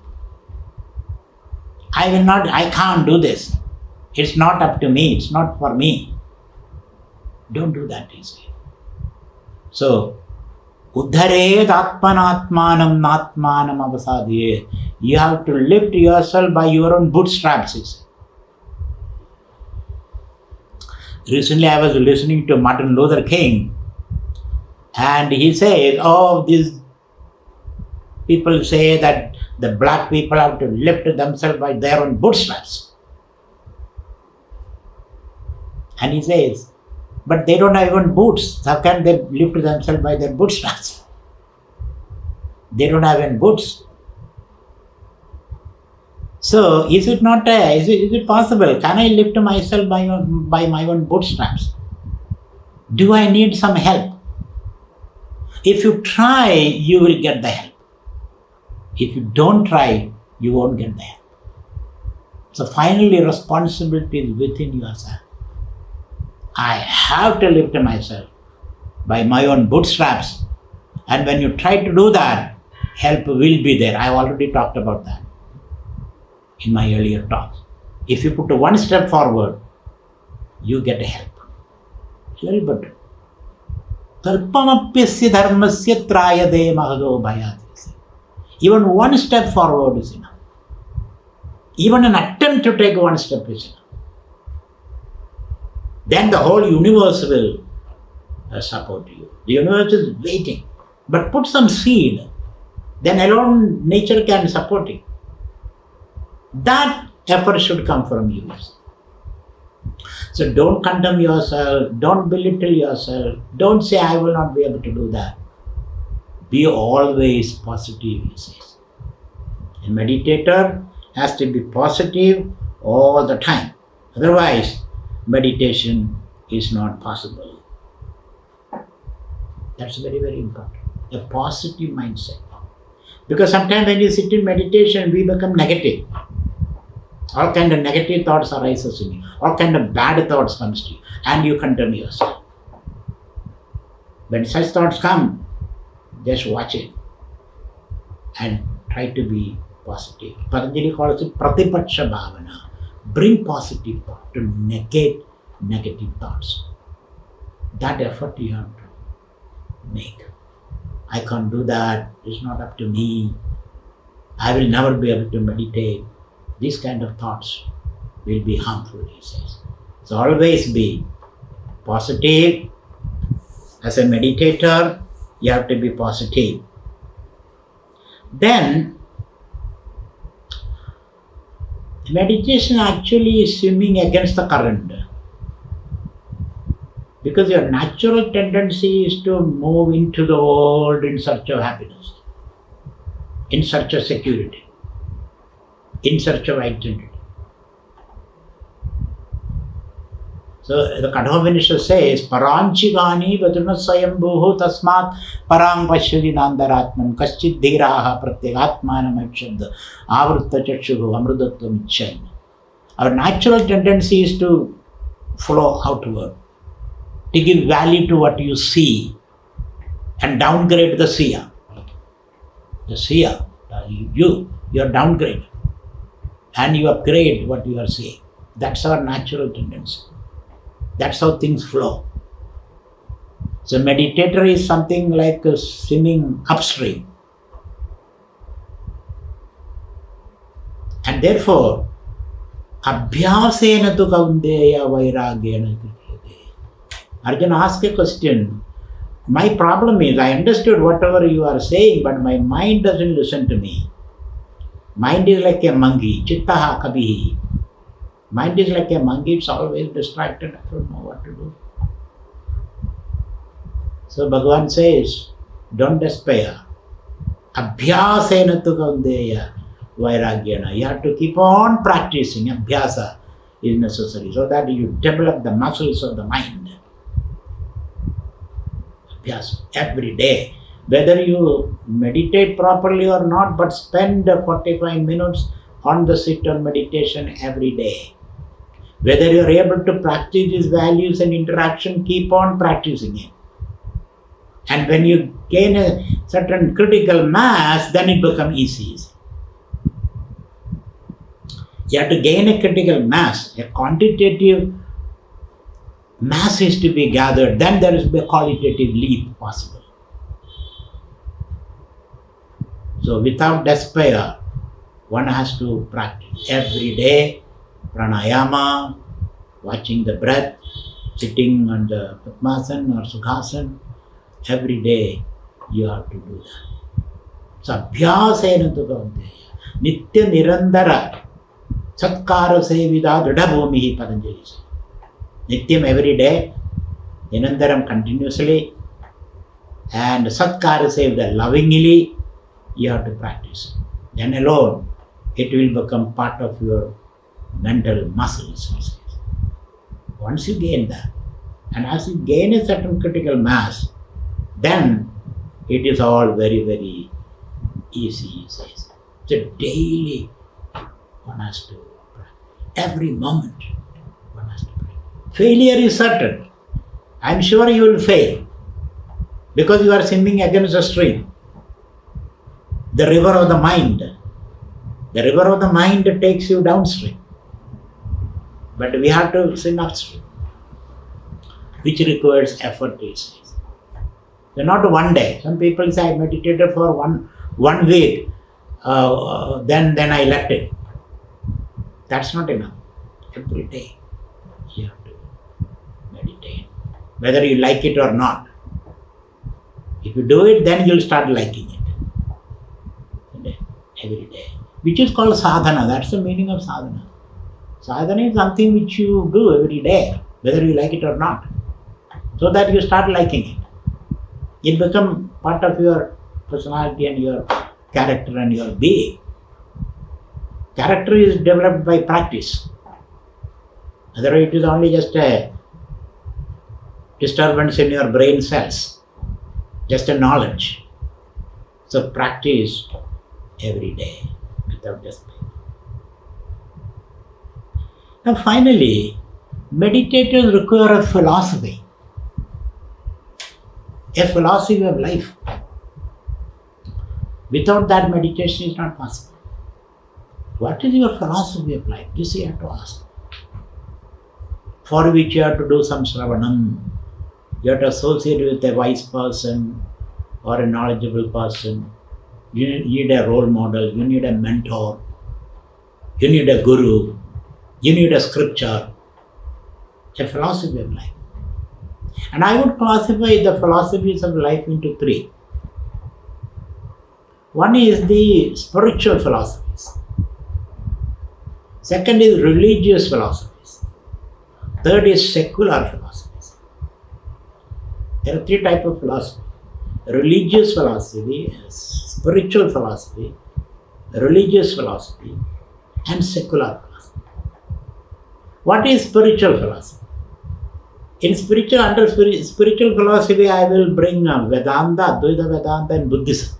I can't do this. It's not up to me. It's not for me. Don't do that, he said. So, Uddhared atmanatmanam natmanam avasadhyet. You have to lift yourself by your own bootstraps, he said. Recently I was listening to Martin Luther King, and he says, these people say that the black people have to lift themselves by their own bootstraps. And he says, but they don't have even boots. How can they lift themselves by their bootstraps? They don't have even boots. So, is it possible? Can I lift myself by my own bootstraps? Do I need some help? If you try, you will get the help. If you don't try, you won't get the help. So finally, responsibility is within yourself. I have to lift myself by my own bootstraps. And when you try to do that, help will be there. I have already talked about that in my earlier talks. If you put one step forward, you get help. It's very important. Kalpamapyasya dharmasya trayade mahado bhayat. Even one step forward is enough. Even an attempt to take one step is enough. Then the whole universe will support you. The universe is waiting. But put some seed, then alone nature can support it. That effort should come from you. So don't condemn yourself, don't belittle yourself, don't say I will not be able to do that. Be always positive, he says. A meditator has to be positive all the time. Otherwise, meditation is not possible. That's very, very important. A positive mindset. Because sometimes when you sit in meditation, we become negative. All kind of negative thoughts arises in you. All kind of bad thoughts comes to you. And you condemn yourself. When such thoughts come, just watch it and try to be positive. Patanjali calls it pratipaksha bhavana. Bring positive thought to negate negative thoughts. That effort you have to make. I can't do that. It's not up to me. I will never be able to meditate. These kind of thoughts will be harmful, he says. So always be positive. As a meditator, you have to be positive. Then, meditation actually is swimming against the current. Because your natural tendency is to move into the world in search of happiness, in search of security, in search of identity. So the Kathopanishad says, Paranchigani vaduna swayambhuho tasmat parang pashyadi nandaratman kaschid dhiraha pratyagatmanam akshabda avrutta chakshuhu amrudatvam ichchayam. Our natural tendency is to flow outward, to give value to what you see and downgrade the seer. The seer, you are downgraded and you upgrade what you are seeing. That's our natural tendency. That's how things flow. So meditator is something like swimming upstream. And therefore, abhyasena tu kaundeya vairagyena krityate. Arjuna asked a question. My problem is, I understood whatever you are saying, but my mind doesn't listen to me. Mind is like a monkey, chittaha kabihi. Mind is like a monkey, it's always distracted, I don't know what to do. So Bhagavan says, don't despair. Abhyasena tu kaundeya vairagyena. You have to keep on practicing. Abhyasa is necessary so that you develop the muscles of the mind. Yes, every day. Whether you meditate properly or not, but spend 45 minutes on the sit or meditation every day. Whether you are able to practice these values and interaction, keep on practicing it. And when you gain a certain critical mass, then it becomes easy. You have to gain a critical mass, a quantitative mass is to be gathered, then there is a qualitative leap possible. So without despair, one has to practice every day pranayama, watching the breath, sitting on the Vipassana or Sukhasana. Every day you have to do that. So abhyasena tu kaunteya nitya nirandara satkara sevida dridhabhumihi Patanjali says. Nityam every day, Ninandaram continuously, and Satkara Sevda lovingly, you have to practice. Then alone, it will become part of your mental muscles. Once you gain that, and as you gain a certain critical mass, then it is all very, very easy, he says. So daily, one has to practice. Every moment, one has to practice. Failure is certain. I am sure you will fail because you are swimming against a stream. The river of the mind. The river of the mind takes you downstream. But we have to swim upstream, which requires effort, he says. So not one day. Some people say I meditated for one week, then I left it. That's not enough. Every day you have to meditate, whether you like it or not. If you do it, then you'll start liking it. Every day. Which is called sadhana. That's the meaning of sadhana. Sadhana is something which you do every day, whether you like it or not, so that you start liking it. It becomes part of your personality and your character and your being. Character is developed by practice. Otherwise, it is only just a disturbance in your brain cells, just a knowledge. So practice every day without despair. Now finally, meditators require a philosophy of life. Without that, meditation is not possible. What is your philosophy of life? This you have to ask. For which you have to do some sravanam. You have to associate with a wise person or a knowledgeable person. You need a role model, you need a mentor, you need a guru, you need a scripture, a philosophy of life. And I would classify the philosophies of life into three. One is the spiritual philosophies. Second is religious philosophies. Third is secular philosophies. There are three types of philosophy. Religious philosophy, spiritual philosophy, religious philosophy, and secular philosophy. What is spiritual philosophy? Under spiritual philosophy, I will bring Vedanta, Advaita Vedanta, and Buddhism.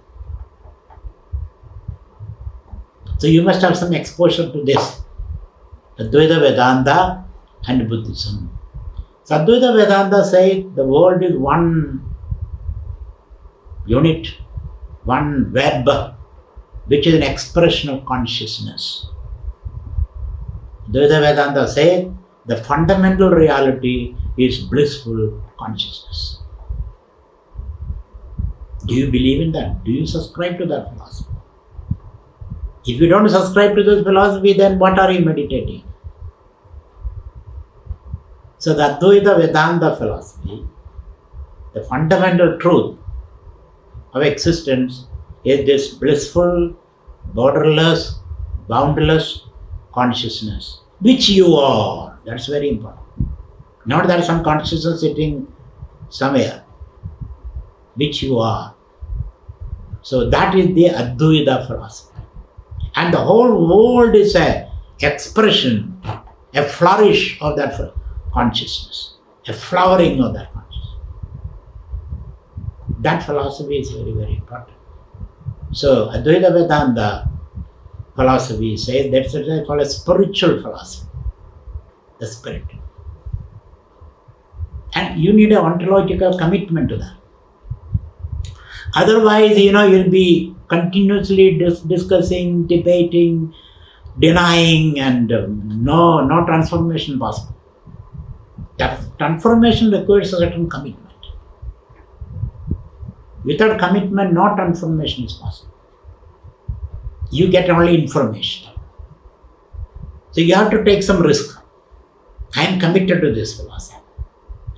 So you must have some exposure to this. Advaita Vedanta and Buddhism. So Advaita Vedanta says the world is one unit, one web, which is an expression of consciousness. Advaita Vedanta says the fundamental reality is blissful consciousness. Do you believe in that? Do you subscribe to that philosophy? If you don't subscribe to this philosophy, then what are you meditating? So the Advaita Vedanta philosophy, the fundamental truth of existence is this blissful, borderless, boundless consciousness, which you are. That's very important. Not that some consciousness sitting somewhere, which you are. So that is the Advaita philosophy. And the whole world is an expression, a flourish of that consciousness, a flowering of that consciousness. That philosophy is very, very important. So Advaita Vedanta philosophy says that's what I call a spiritual philosophy, the spirit. And you need an ontological commitment to that. Otherwise, you'll be continuously discussing, debating, denying, and no transformation possible. That transformation requires a certain commitment. Without commitment, no transformation is possible. You get only information. So you have to take some risk. I am committed to this philosophy.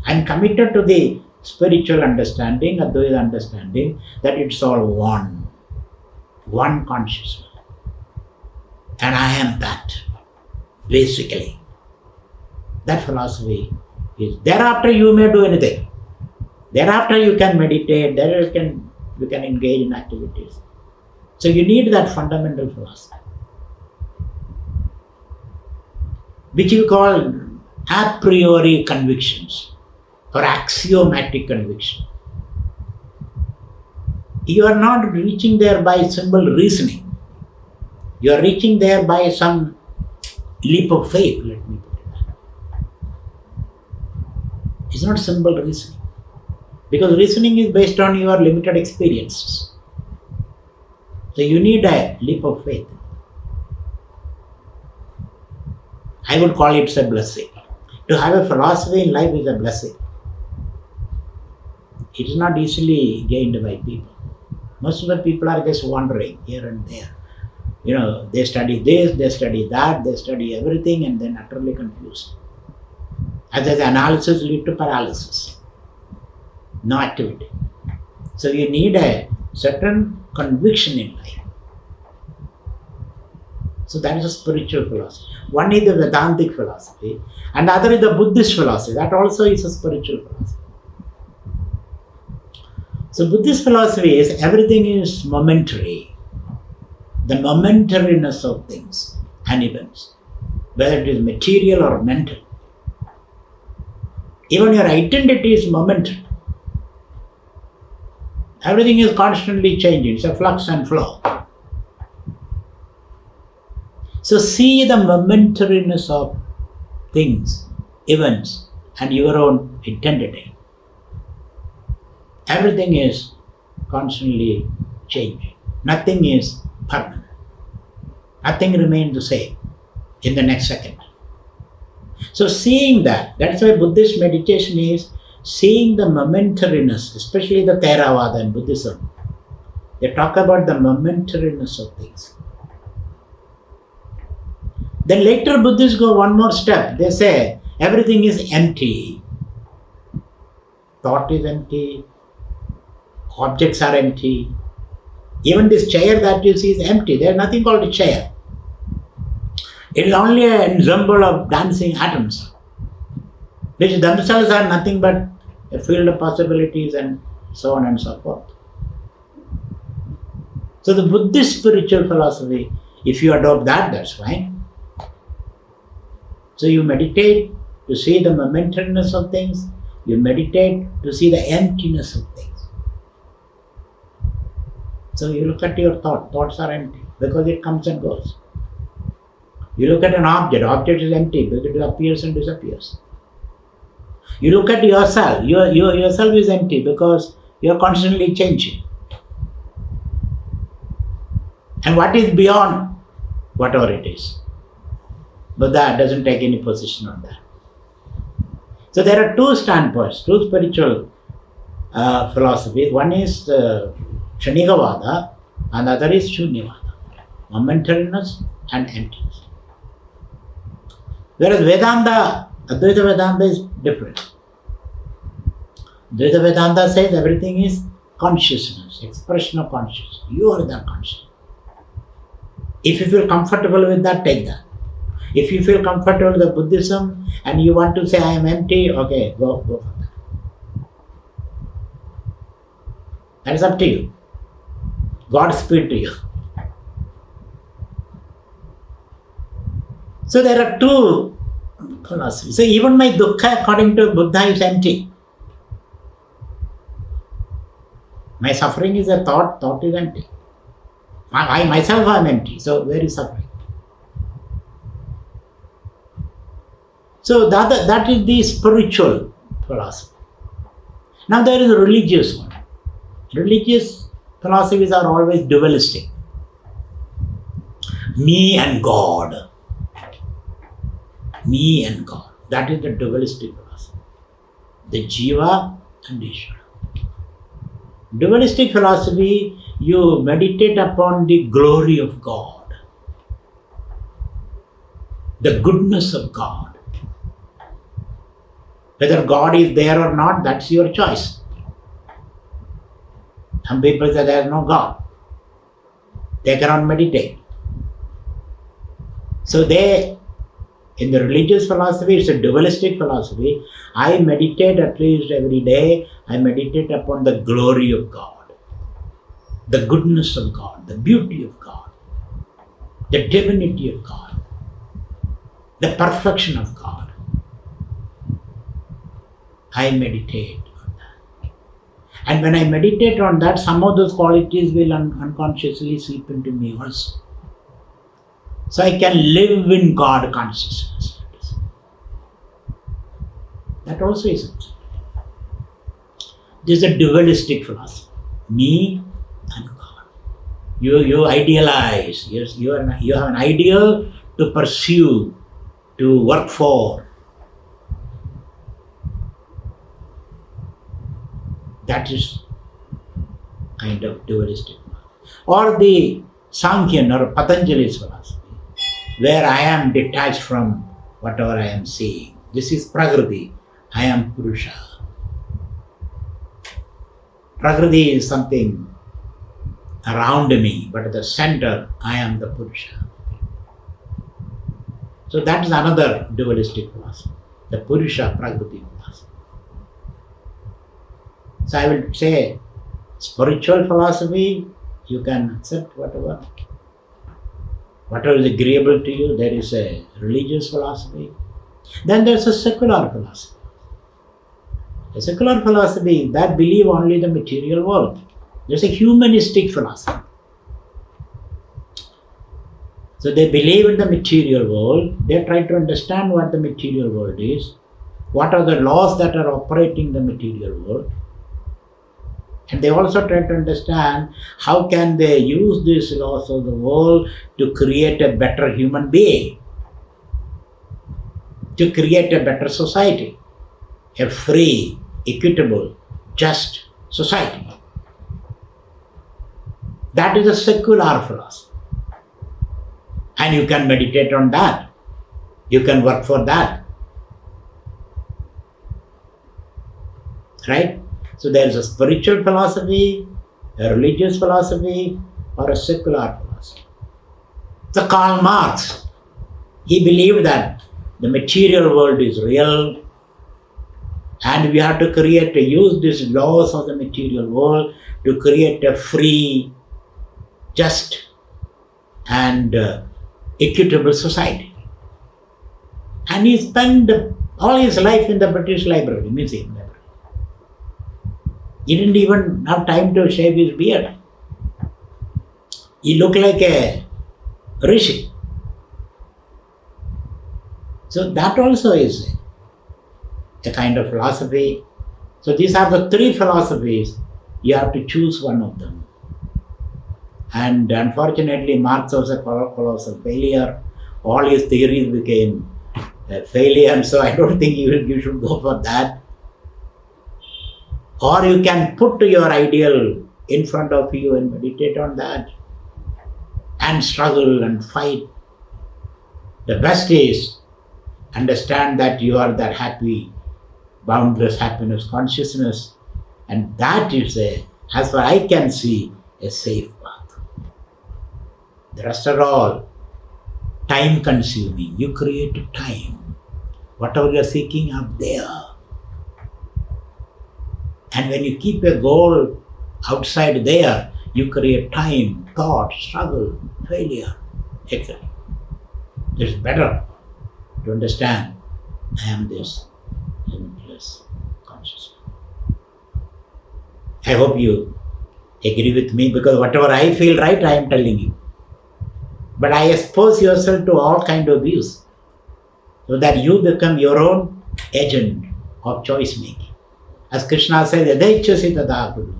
I am committed to the spiritual understanding, Advaita understanding, that it's all one consciousness. And I am that, basically. That philosophy is, thereafter you may do anything. Thereafter you can meditate, thereafter you can engage in activities. So you need that fundamental philosophy, which you call a priori convictions or axiomatic conviction. You are not reaching there by simple reasoning. You are reaching there by some leap of faith, let me put it that way. It's not simple reasoning. Because reasoning is based on your limited experiences. So you need a leap of faith. I would call it a blessing. To have a philosophy in life is a blessing. It is not easily gained by people. Most of the people are just wandering here and there. They study this, they study that, they study everything and then utterly confused. As the analysis lead to paralysis. No activity. So you need a certain conviction in life. So that is a spiritual philosophy. One is the Vedantic philosophy and the other is the Buddhist philosophy. That also is a spiritual philosophy. So Buddhist philosophy is everything is momentary. The momentariness of things and events, whether it is material or mental. Even your identity is momentary. Everything is constantly changing. It's a flux and flow. So see the momentariness of things, events, and your own identity. Everything is constantly changing. Nothing is permanent. Nothing remains the same in the next second. So seeing that's why Buddhist meditation is seeing the momentariness, especially the Theravada and Buddhism. They talk about the momentariness of things. Then later Buddhists go one more step. They say everything is empty. Thought is empty. Objects are empty. Even this chair that you see is empty. There is nothing called a chair. It is only an ensemble of dancing atoms, which themselves are nothing but a field of possibilities and so on and so forth. So the Buddhist spiritual philosophy, if you adopt that, that's fine. So you meditate to see the momentariness of things. You meditate to see the emptiness of things. So you look at your thoughts are empty because it comes and goes. You look at an object is empty because it appears and disappears. You look at yourself, yourself is empty because you are constantly changing. And what is beyond whatever it is? Buddha doesn't take any position on that. So there are two standpoints, two spiritual philosophies. One is Kshanikavada and the other is Shunyavada, momentariness and emptiness. Whereas Vedanta, Advaita Vedanta is different. Advaita Vedanta says everything is consciousness, expression of consciousness. You are the consciousness. If you feel comfortable with that, take that. If you feel comfortable with the Buddhism and you want to say I am empty, okay, go for that. That is up to you. Godspeed to you. So there are two philosophies. So even my dukkha according to Buddha is empty. My suffering is a thought is empty. I myself am empty, so where is suffering? So that is the spiritual philosophy. Now there is a religious one. Religious philosophies are always dualistic. Me and God. Me and God. That is the dualistic philosophy. The Jiva and Ishvara. Dualistic philosophy, you meditate upon the glory of God, the goodness of God. Whether God is there or not, that's your choice. Some people say there is no God. They cannot meditate. So in the religious philosophy, it's a dualistic philosophy. I meditate at least every day. I meditate upon the glory of God, the goodness of God, the beauty of God, the divinity of God, the perfection of God. I meditate on that. And when I meditate on that, some of those qualities will unconsciously seep into me also. So I can live in God consciousness. That also is it. This is a dualistic philosophy. Me and God. You idealize. Yes, you have an ideal to pursue, to work for. That is kind of dualistic philosophy. Or the Sankhyan or Patanjali's philosophy, where I am detached from whatever I am seeing. This is Prakriti. I am Purusha. Prakriti is something around me, but at the center, I am the Purusha. So that is another dualistic philosophy, the Purusha Prakriti philosophy. So I will say, spiritual philosophy, you can accept whatever is agreeable to you. There is a religious philosophy. Then there's a secular philosophy. A secular philosophy that believe only the material world. There's a humanistic philosophy. So they believe in the material world. They try to understand what the material world is. What are the laws that are operating the material world. And they also try to understand how can they use these laws of the world to create a better human being, to create a better society, a free, equitable, just society. That is a secular philosophy. And you can meditate on that. You can work for that. Right? So there is a spiritual philosophy, a religious philosophy, or a secular philosophy. So Karl Marx, he believed that the material world is real and we have to use these laws of the material world to create a free, just and equitable society. And he spent all his life in the British Library, Museum Library. He didn't even have time to shave his beard. He looked like a rishi. So that also is a kind of philosophy. So these are the three philosophies. You have to choose one of them. And unfortunately, Marx was a colossal failure. All his theories became a failure, and so I don't think you should go for that. Or you can put your ideal in front of you and meditate on that and struggle and fight. The best is understand that you are that happy, boundless happiness consciousness, and that is as far I can see, a safe path. The rest are all time consuming. You create time. Whatever you are seeking up there. And when you keep a goal outside there, you create time, thought, struggle, failure, etc. It's better to understand I am this limitless consciousness. I hope you agree with me, because whatever I feel right, I am telling you. But I expose yourself to all kind of views so that you become your own agent of choice making. As Krishna says, "Yadaichasi tada kuru."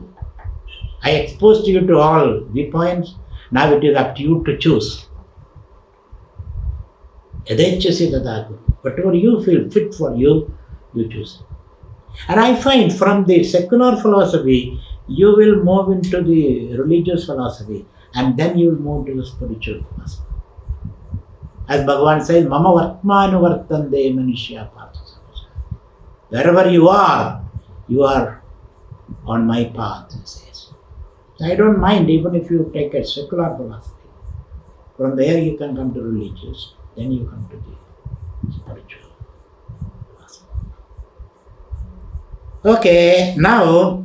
I exposed you to all viewpoints. Now it is up to you to choose. Yadaichasi tada kuru. Whatever you feel fit for you, you choose. And I find from the secular philosophy, you will move into the religious philosophy, and then you will move to the spiritual philosophy. As Bhagavan says, "Mama vartmanu vartande manishya partha." Wherever you are on my path, he says. So I don't mind even if you take a secular philosophy. From there you can come to religious, then you come to the spiritual philosophy. Okay, now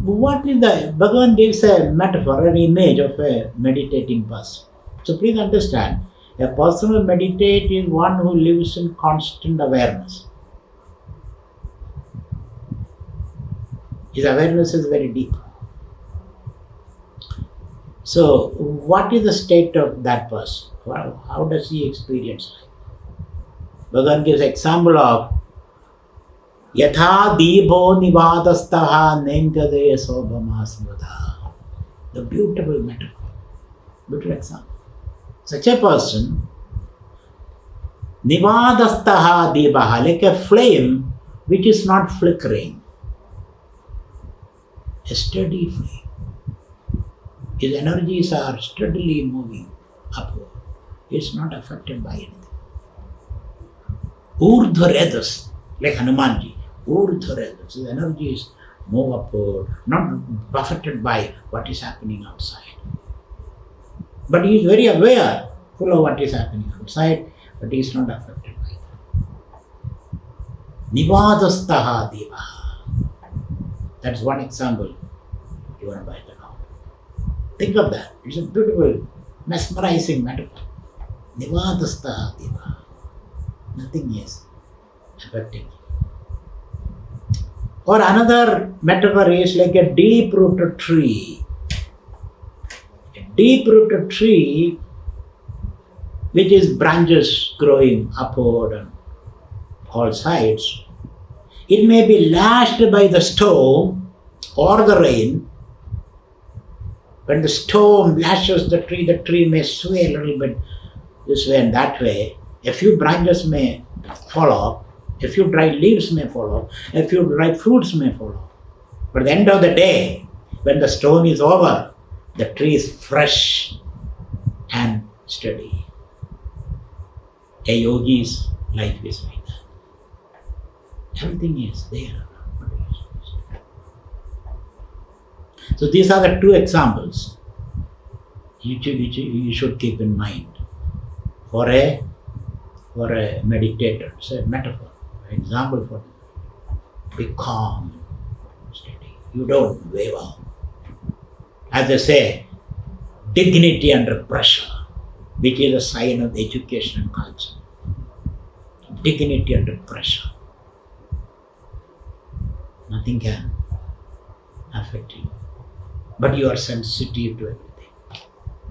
what is the Bhagavan gives a metaphor, an image of a meditating person. So please understand, a person who meditates is one who lives in constant awareness. His awareness is very deep. So, what is the state of that person? How does he experience life? Bhagavan gives example of Yatha Deebo Nivadastaha Nengade Sobhamasmudha. The beautiful metaphor, beautiful example. Such a person, Nivadastaha Deebaha, like a flame which is not flickering. A steady flame. His energies are steadily moving upward. He is not affected by anything. Urdhvaredas, like Hanumanji. Urdhvaredas, his energies move upward, not affected by what is happening outside. But he is very aware, full of what is happening outside, but he is not affected by that. Nivadastaha devaha. That's one example given by the Lord. Think of that. It's a beautiful, mesmerizing metaphor. Nivadastaha devaha. Nothing is affecting you. Or another metaphor is like a deep-rooted tree. A deep-rooted tree which is branches growing upward on all sides. It may be lashed by the storm or the rain. When the storm lashes the tree may sway a little bit this way and that way. A few branches may fall off, a few dry leaves may fall off, a few dry fruits may fall off. But at the end of the day, when the storm is over, the tree is fresh and steady. A yogi's life is like that. Everything is there. So these are the two examples you should keep in mind for a meditator. It's a metaphor, an example for it. Be calm, steady. You don't waver. As they say, dignity under pressure, which is a sign of education and culture. Dignity under pressure. Nothing can affect you. But you are sensitive to everything.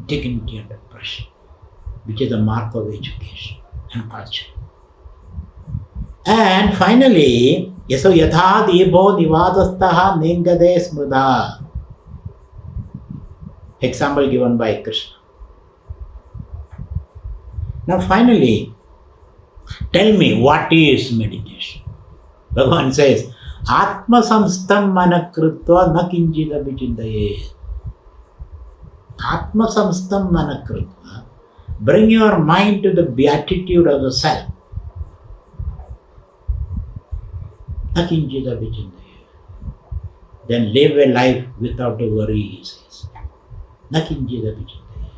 Dignity under pressure, which is the mark of education and culture. And finally, yaso yatha debo nivadastaha nengade smrudha. Example given by Krishna. Now finally, tell me what is meditation? Bhagavan says, Atma samstam manakrutva na kinchida vichindaye. Atma samstam manakrutva. Bring your mind to the beatitude of the self. Na kinchida vichindaye. Then live a life without a worry, he says. Na kinchida vichindaye.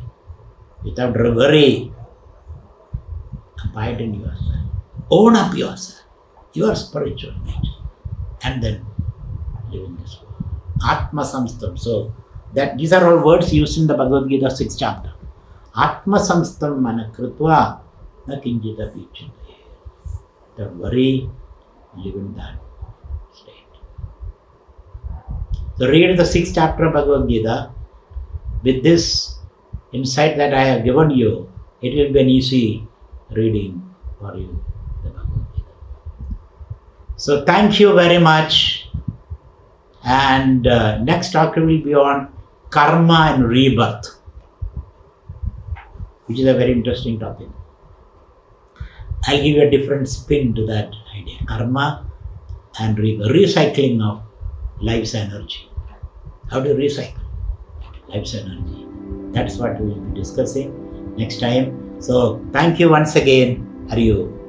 Without a worry. Abide in yourself. Own up yourself. Your spiritual nature. And then live in this world. Atma samstam. So, these are all words used in the Bhagavad Gita 6th chapter. Atma samstam manakrutva na kinjita vichindaye. Don't worry, live in that state. So read the 6th chapter of Bhagavad Gita. With this insight that I have given you, it will be an easy reading for you, the Bhagavad Gita. So thank you very much. And next talk will be on karma and rebirth, which is a very interesting topic. I'll give you a different spin to that idea. Karma and rebirth, recycling of life's energy. How to recycle life's energy. That's what we will be discussing next time. So thank you once again. Hari Om.